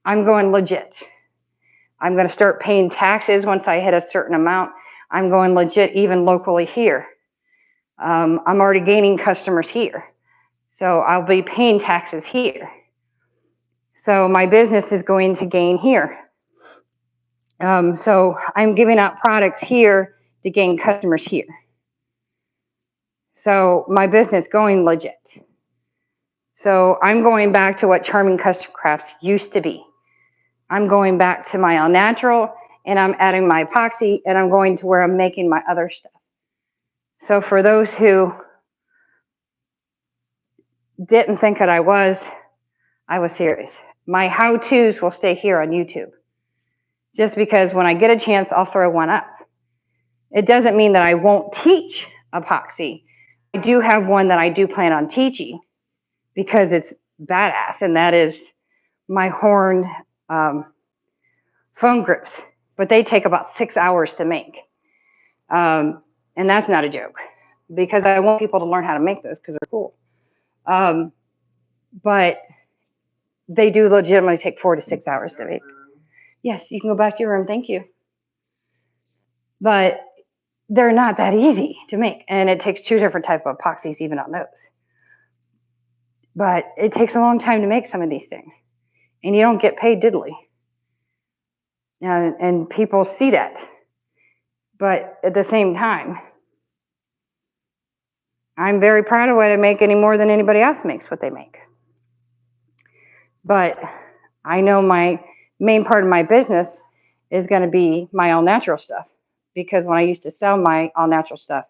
going legit. I'm going to start paying taxes once I hit a certain amount. I'm going legit even locally here. I'm already gaining customers here. So I'll be paying taxes here. So my business is going to gain here. So I'm giving out products here to gain customers here. So my business going legit. So I'm going back to what Charming Custom Crafts used to be. I'm going back to my all natural, and I'm adding my epoxy, and I'm going to where I'm making my other stuff. So for those who didn't think that I was serious. My how-tos will stay here on YouTube. Just because when I get a chance, I'll throw one up. It doesn't mean that I won't teach epoxy. I do have one that I do plan on teaching because it's badass, and that is my horn foam grips. But they take about 6 hours to make. And that's not a joke because I want people to learn how to make those because they're cool. But they do legitimately take 4 to 6 hours to make. Yes, you can go back to your room. Thank you. But they're not that easy to make. And it takes 2 different types of epoxies even on those. But it takes a long time to make some of these things. And you don't get paid diddly. And people see that. But at the same time, I'm very proud of what I make any more than anybody else makes what they make. But I know my main part of my business is going to be my all natural stuff. Because when I used to sell my all natural stuff,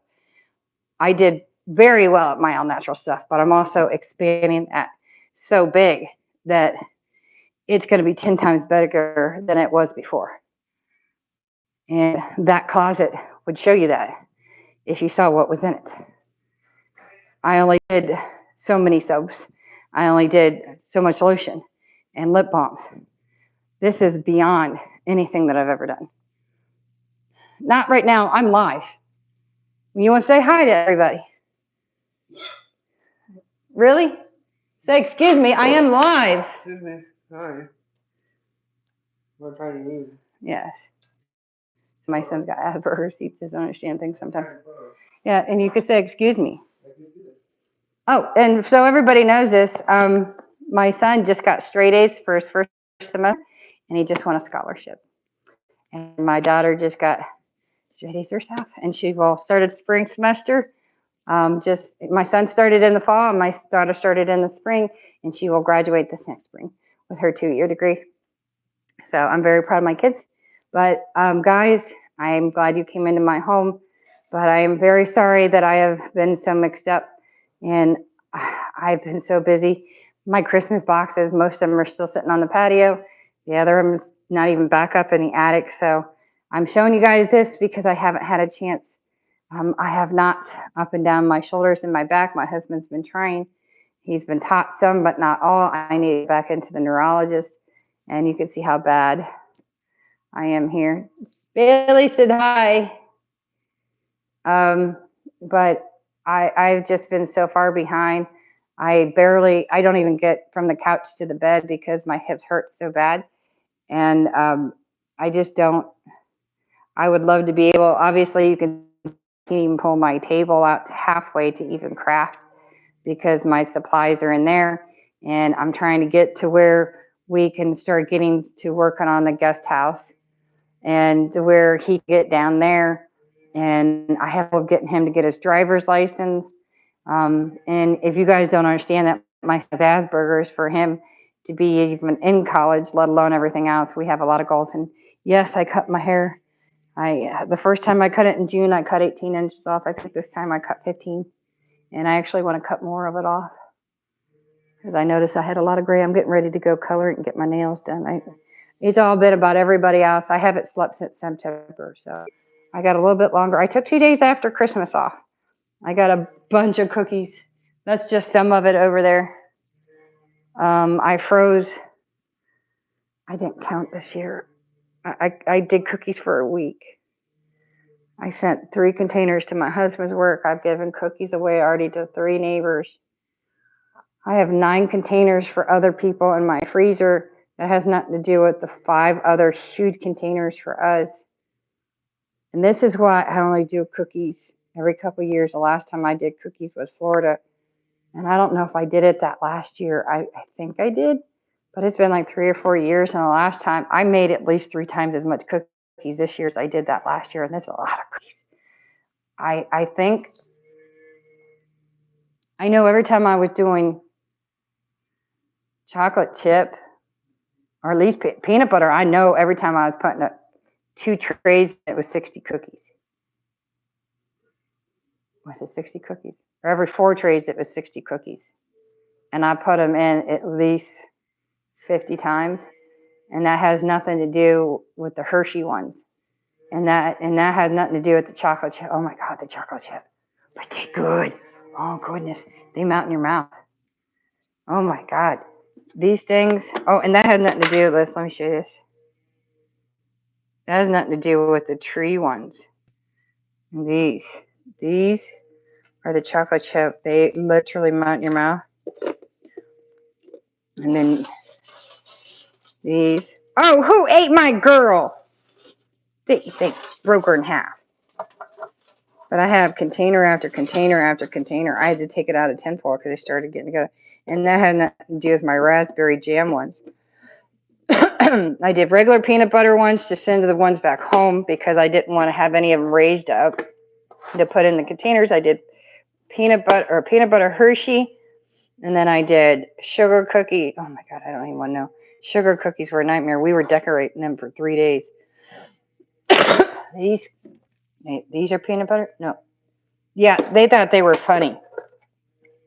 I did very well at my all natural stuff, but I'm also expanding that so big that it's going to be 10 times bigger than it was before. And that closet would show you that if you saw what was in it. I only did so many soaps. I only did so much lotion and lip balms. This is beyond anything that I've ever done. Not right now. I'm live. You want to say hi to everybody? Really? Say, excuse me, I am live. Excuse me. Hi. What trying to move? Yes. My son's got Asperger's. He doesn't understand things sometimes. Yeah, and you could say, excuse me. Oh, and so everybody knows this. My son just got straight A's for his first semester, and he just won a scholarship. And my daughter just got straight A's herself, and she will started spring semester. My son started in the fall, and my daughter started in the spring, and she will graduate this next spring with her 2-year degree. So I'm very proud of my kids. But guys, I am glad you came into my home, but I am very sorry that I have been so mixed up, and I've been so busy. My Christmas boxes, most of them are still sitting on the patio. The other one's not even back up in the attic. So I'm showing you guys this because I haven't had a chance. I have knots up and down my shoulders and my back. My husband's been trying. He's been taught some, but not all. I need to get back into the neurologist, and you can see how bad I am here. Bailey said hi. But I've just been so far behind. I don't even get from the couch to the bed because my hips hurt so bad. And I just don't, I would love to be able, obviously you can even pull my table out to halfway to even craft because my supplies are in there. And I'm trying to get to where we can start getting to working on the guest house and to where he can get down there. And I have to get him to get his driver's license. And if you guys don't understand that, my son's Asperger's, for him to be even in college, let alone everything else, we have a lot of goals. And yes, I cut my hair. The first time I cut it in June, I cut 18 inches off. I think this time I cut 15. And I actually want to cut more of it off because I noticed I had a lot of gray. I'm getting ready to go color it and get my nails done. It's all been about everybody else. I haven't slept since September, so I got a little bit longer. I took 2 days after Christmas off. I got a bunch of cookies. That's just some of it over there. I froze. I didn't count this year. I did cookies for a week. I sent 3 containers to my husband's work. I've given cookies away already to 3 neighbors. I have 9 containers for other people in my freezer. That has nothing to do with the 5 other huge containers for us. And this is why I only do cookies every couple of years. The last time I did cookies was Florida. And I don't know if I did it that last year. I think I did, but it's been like 3 or 4 years. And the last time I made at least 3 times as much cookies this year as I did that last year. And that's a lot of cookies. I think, I know every time I was doing chocolate chip, or at least peanut butter, I know every time I was putting up 2 trays, it was 60 cookies. Was it 60 cookies? Or every 4 trays, it was 60 cookies. And I put them in at least 50 times. And that has nothing to do with the Hershey ones. And that has nothing to do with the chocolate chip. Oh my God, the chocolate chip. But they're good. Oh goodness, they melt in your mouth. Oh my God. These things, oh, and that has nothing to do with this. Let me show you this. That has nothing to do with the tree ones. These are the chocolate chip. They literally melt in your mouth. And then these. Oh, who ate my girl? They broke her in half. But I have container after container after container. I had to take it out of tinfoil because they started getting together. And that had nothing to do with my raspberry jam ones. I did regular peanut butter ones to send to the ones back home because I didn't want to have any of them raised up to put in the containers. I did peanut butter Hershey. And then I did sugar cookie. Oh my God, I don't even want to know. Sugar cookies were a nightmare. We were decorating them for 3 days. These are peanut butter? No. Yeah, they thought they were funny.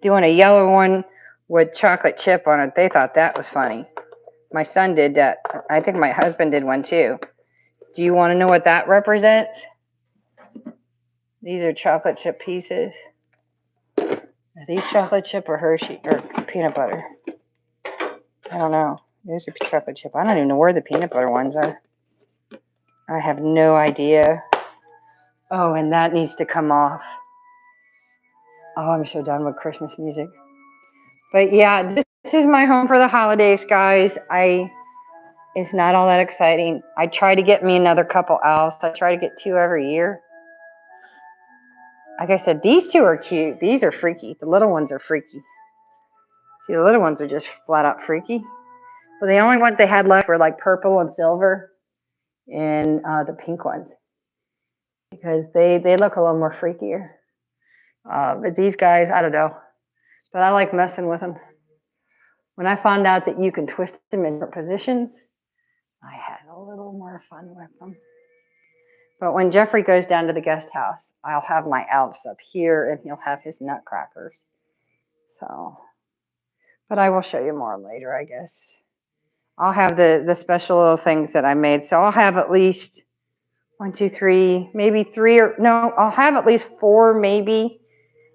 Doing a yellow one with chocolate chip on it. They thought that was funny. My son did that. I think my husband did one too. Do you want to know what that represents? These are chocolate chip pieces. Are these chocolate chip or Hershey or peanut butter? I don't know. These are chocolate chip. I don't even know where the peanut butter ones are. I have no idea. Oh, and that needs to come off. Oh, I'm so done with Christmas music. But yeah, this is my home for the holidays, guys. It's not all that exciting. I try to get me another couple else. I try to get 2 every year. Like I said, these 2 are cute. These are freaky. The little ones are freaky. See, the little ones are just flat out freaky. Well, the only ones they had left were like purple and silver and the pink ones. Because they look a little more freakier. But these guys, I don't know. But I like messing with them. When I found out that you can twist them in different positions, I had a little more fun with them. But when Jeffrey goes down to the guest house, I'll have my elves up here and he'll have his nutcrackers. So, but I will show you more later, I guess. I'll have the special little things that I made. So I'll have at least 1, 2, 3, maybe 3 or no, I'll have at least 4 maybe.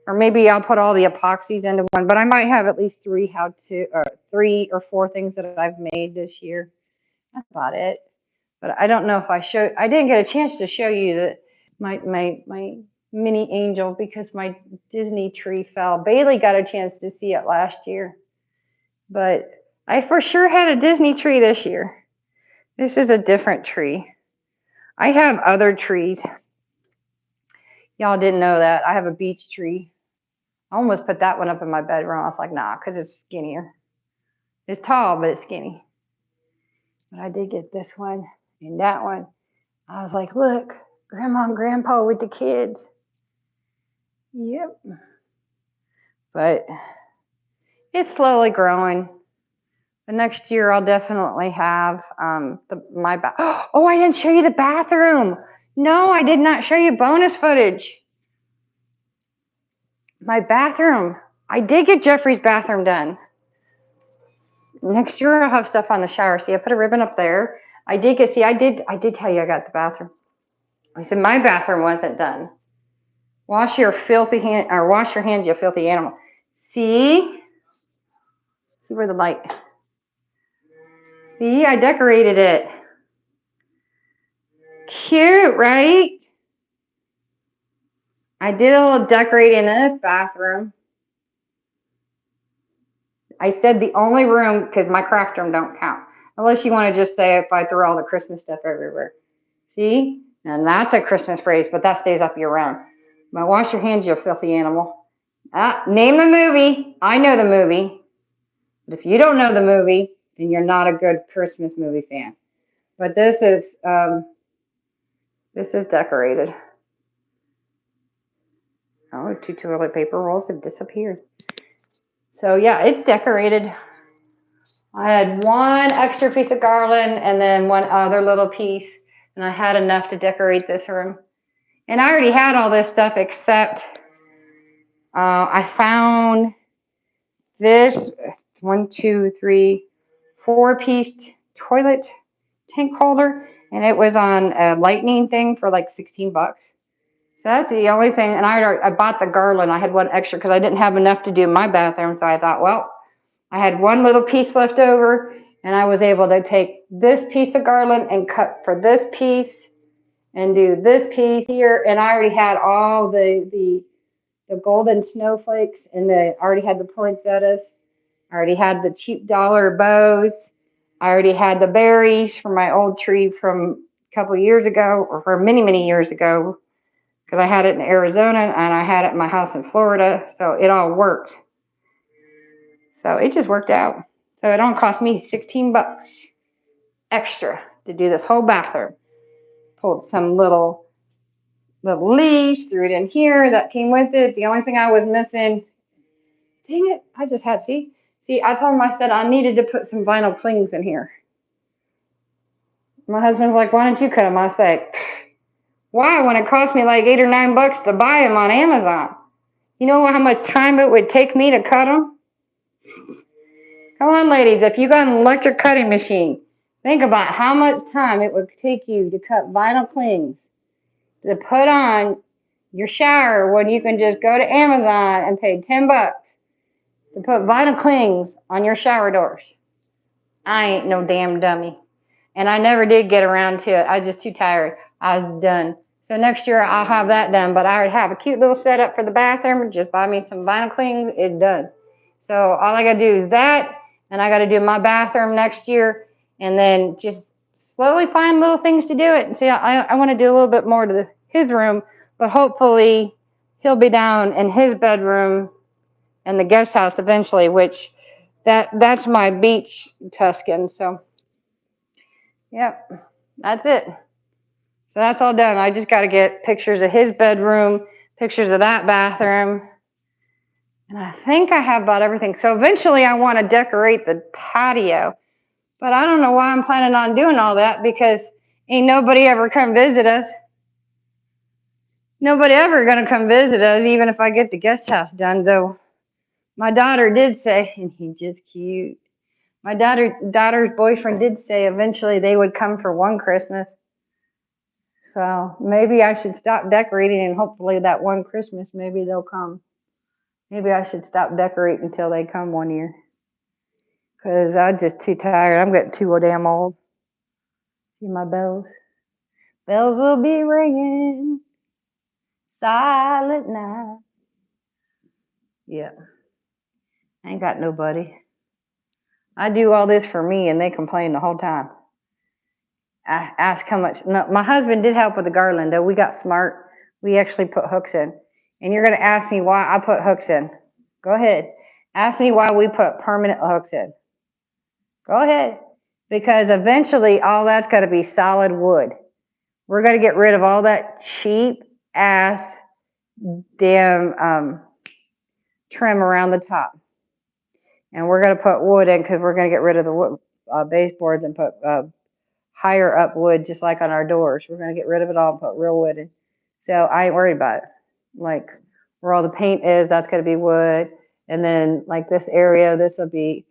Or maybe I'll put all the epoxies into one, but I might have at least 3 3 or 4 things that I've made this year. That's about it. But I don't know if I didn't get a chance to show you my mini angel because my Disney tree fell. Bailey got a chance to see it last year. But I for sure had a Disney tree this year. This is a different tree. I have other trees. Y'all didn't know that. I have a beech tree. I almost put that one up in my bedroom. I was like, nah, because it's skinnier. It's tall, but it's skinny. But I did get this one and that one. I was like, look, Grandma and Grandpa with the kids. Yep. But it's slowly growing. The next year I'll definitely have oh, I didn't show you the bathroom. No, I did not show you bonus footage. My bathroom. I did get Jeffrey's bathroom done. Next year I'll have stuff on the shower. See, I put a ribbon up there. I did get, see, I did tell you I got the bathroom. I said my bathroom wasn't done. Wash your filthy hand, or wash your hands, you filthy animal. See? See where the light. See, I decorated it. Cute, right? I did a little decorating in this bathroom. I said the only room, because my craft room don't count. Unless you want to just say if I threw all the Christmas stuff everywhere. See? And that's a Christmas phrase, but that stays up year round. But wash your hands, you filthy animal. Name the movie. I know the movie. But if you don't know the movie, then you're not a good Christmas movie fan. But this is decorated. Oh, 2 toilet paper rolls have disappeared. So yeah, it's decorated. I had one extra piece of garland and then one other little piece, and I had enough to decorate this room. And I already had all this stuff except I found this 1, 2, 3, 4-piece toilet tank holder, and it was on a lightning thing for like 16 bucks. So that's the only thing. And I bought the garland. I had one extra because I didn't have enough to do in my bathroom. So I thought, well, I had one little piece left over, and I was able to take this piece of garland and cut for this piece and do this piece here. And I already had all the golden snowflakes, and I already had the poinsettias. I already had the cheap dollar bows. I already had the berries from my old tree from a couple of years ago, or from many, many years ago, because I had it in Arizona and I had it in my house in Florida. So it all worked. So it just worked out. So it only cost me 16 bucks extra to do this whole bathroom. Pulled some little leaves, threw it in here that came with it. The only thing I was missing, dang it, I just had, see, I told him, I said I needed to put some vinyl clings in here. My husband's like, why don't you cut them? I said, why, when it cost me like 8 or 9 bucks to buy them on Amazon? You know how much time it would take me to cut them? Come on, ladies, if you got an electric cutting machine, think about how much time it would take you to cut vinyl clings to put on your shower when you can just go to Amazon and pay 10 bucks to put vinyl clings on your shower doors. I ain't no damn dummy. And I never did get around to it. I was just too tired. I was done. So next year I'll have that done, but I would have a cute little setup for the bathroom. Just buy me some vinyl clings. It's done. So all I got to do is that, and I got to do my bathroom next year, and then just slowly find little things to do it. And see, I want to do a little bit more to his room, but hopefully he'll be down in his bedroom and the guest house eventually, which that's my beach Tuscan. So, yep, that's it. So that's all done. I just got to get pictures of his bedroom, pictures of that bathroom. And I think I have about everything. So eventually I want to decorate the patio. But I don't know why I'm planning on doing all that, because ain't nobody ever come visit us. Nobody ever going to come visit us, even if I get the guest house done, though. My daughter did say, and he's just cute. My daughter's boyfriend did say eventually they would come for one Christmas. So maybe I should stop decorating, and hopefully that one Christmas, maybe they'll come. Maybe I should stop decorating until they come one year. Because I'm just too tired. I'm getting too damn old. See my bells? Bells will be ringing. Silent night. Yeah. I ain't got nobody. I do all this for me, and they complain the whole time. I ask how much. No, my husband did help with the garland, though. We got smart. We actually put hooks in. And you're going to ask me why I put hooks in. Go ahead. Ask me why we put permanent hooks in. Go ahead. Because eventually all that's got to be solid wood. We're going to get rid of all that cheap ass damn trim around the top. And we're going to put wood in, because we're going to get rid of the wood, baseboards, and put higher up wood, just like on our doors. We're going to get rid of it all and put real wood in. So I ain't worried about it. Like where all the paint is, that's going to be wood. And then like this area, this will be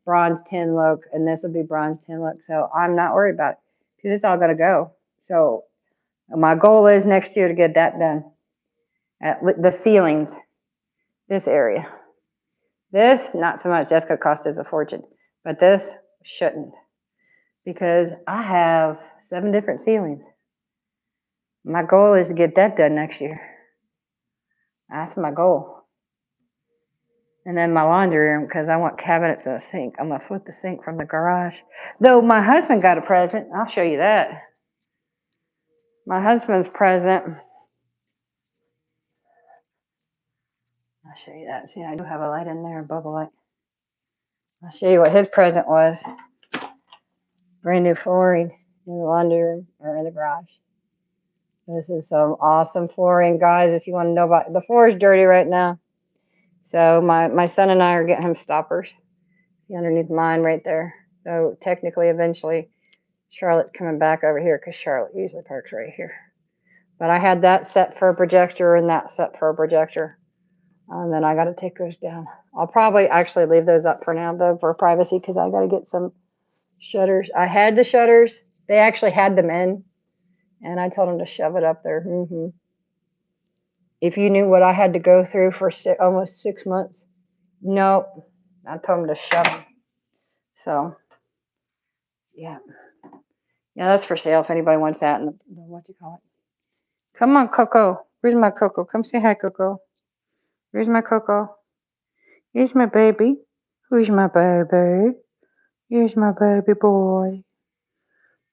bronze tin look, and this will be bronze tin look. So I'm not worried about it because it's all gonna go. So my goal is next year to get that done. At the ceilings, this area. This, not so much. That's gonna cost us a fortune. But this shouldn't because I have 7 different ceilings. My goal is to get that done next year. That's my goal. And then my laundry room, because I want cabinets and a sink. I'm going to flip the sink from the garage. Though my husband got a present. I'll show you that. My husband's present. I'll show you that. See, I do have a light in there, a bubble light. I'll show you what his present was. Brand new flooring in the laundry room or in the garage. This is some awesome flooring, guys. If you want to know about it. The floor is dirty right now. So my son and I are getting him stoppers. Underneath mine right there. So technically, eventually, Charlotte's coming back over here because Charlotte usually parks right here. But I had that set for a projector and that set for a projector. And then I got to take those down. I'll probably actually leave those up for now, though, for privacy because I got to get some shutters. I had the shutters. They actually had them in. And I told them to shove it up there. If you knew what I had to go through for almost 6 months, nope. I told them to shove them. So, yeah. Yeah, that's for sale if anybody wants that. And what do you call it? Come on, Coco. Where's my Coco? Come say hi, Coco. Where's my Coco? Here's my baby. Who's my baby? Here's my baby boy.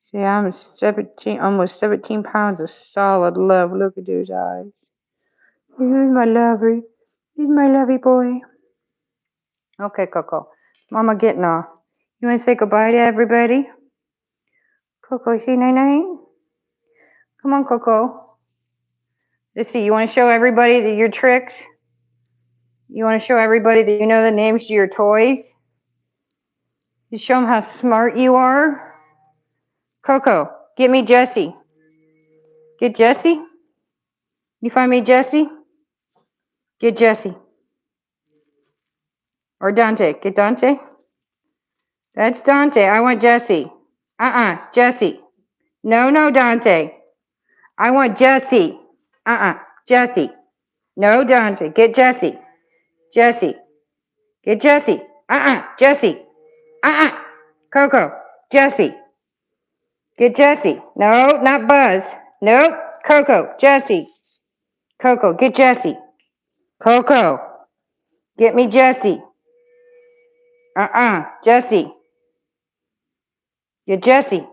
See, I'm 17, almost 17 pounds of solid love. Look at those eyes. Here's my lovey. Here's my lovey boy. Okay, Coco. Mama getting off. You want to say goodbye to everybody? Coco, say night-night? Come on, Coco. Let's see. You want to show everybody your tricks? You want to show everybody that you know the names to your toys? You show them how smart you are? Coco, get me Jessie. Get Jessie? You find me Jessie? Get Jessie. Or Dante. Get Dante? That's Dante. I want Jessie. Jessie. No, Dante. I want Jessie. Jessie. No, Dante. Get Jessie. Jessie. Get Jessie. Jessie. Coco. Jessie. Get Jessie. No, not Buzz. Nope. Coco. Jessie. Coco. Get Jessie. Coco. Get me Jessie. Jessie. Get Jessie.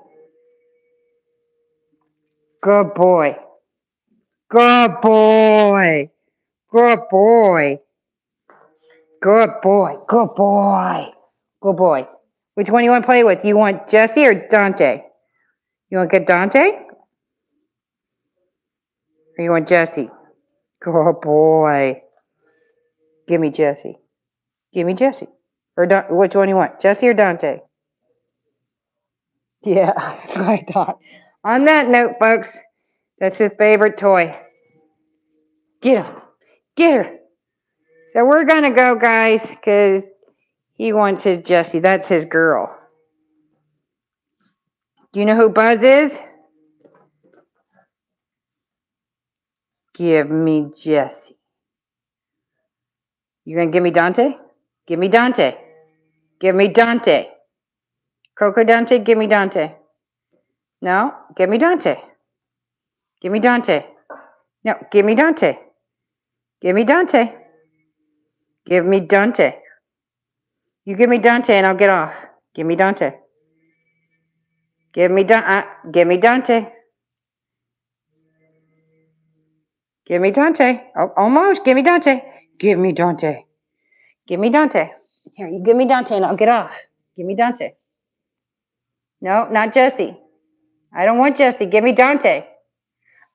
Good boy. Good boy. Good boy. Good boy. Good boy. Good boy. Which one you want to play with? You want Jessie or Dante? You want to get Dante? Or you want Jessie? Good boy. Give me Jessie. Give me Jessie. Or which one you want? Jessie or Dante? Yeah, I thought. On that note, folks, that's his favorite toy. Get him. Get her. So we're going to go, guys, because he wants his Jessie. That's his girl. Do you know who Buzz is? Give me Jessie. You going to give me Dante? Give me Dante. Give me Dante. Coco Dante, give me Dante. No, give me Dante. Give me Dante. No, give me Dante. Give me Dante. Give me Dante. You give me Dante and I'll get off. Give me Dante. Give me give me Dante. Give me Dante. Oh, almost. Give me Dante. Give me Dante. Give me Dante. Here, you give me Dante and I'll get off. Give me Dante. No, not Jessie. I don't want Jessie. Give me Dante.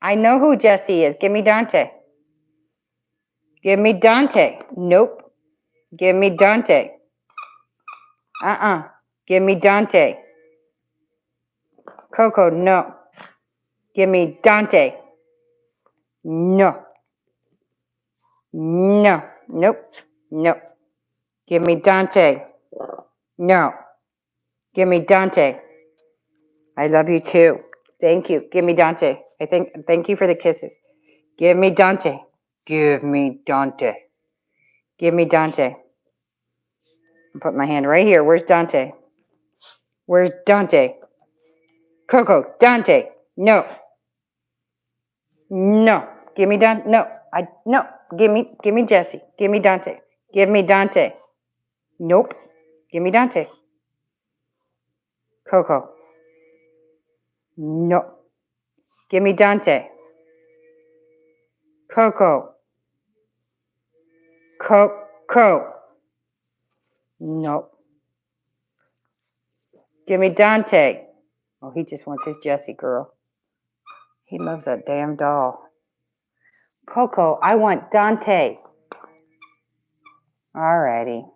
I know who Jessie is. Give me Dante. Give me Dante. Nope. Give me Dante. Give me Dante. Coco, no. Give me Dante. No. No. Nope. Nope. Give me Dante. No. Give me Dante. I love you too. Thank you. Give me Dante. Thank you for the kisses. Give me Dante. Give me Dante. Give me Dante. I'll put my hand right here. Where's Dante? Where's Dante? Coco, Dante. No. No. Give me Dante. No. No. Give me Jesse. Give me Dante. Give me Dante. Nope. Give me Dante. Coco. No. Give me Dante. Coco. Coco. Nope. Give me Dante. Oh, he just wants his Jessie girl. He loves that damn doll. Coco, I want Dante. Alrighty.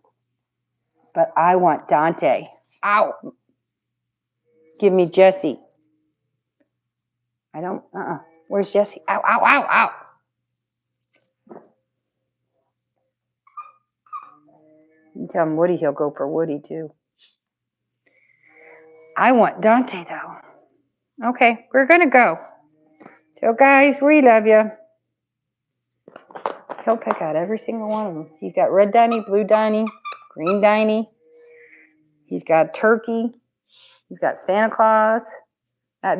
But I want Dante. Ow. Give me Jessie. I don't, Where's Jessie? Ow, ow, ow, ow. You tell him Woody, he'll go for Woody too. I want Dante though. Okay, we're gonna go. So guys, we love you. He'll pick out every single one of them. He's got red Diney, blue Diney, green Diney. He's got turkey. He's got Santa Claus.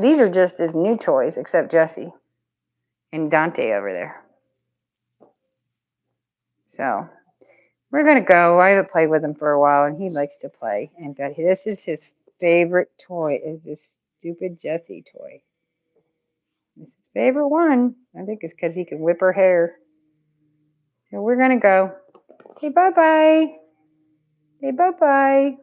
These are just his new toys, except Jessie and Dante over there. So we're gonna go. I haven't played with him for a while, and he likes to play. And this is his favorite toy. Is this stupid Jessie toy? This is his favorite one. I think it's because he can whip her hair. So we're gonna go. Say bye bye. Say bye bye.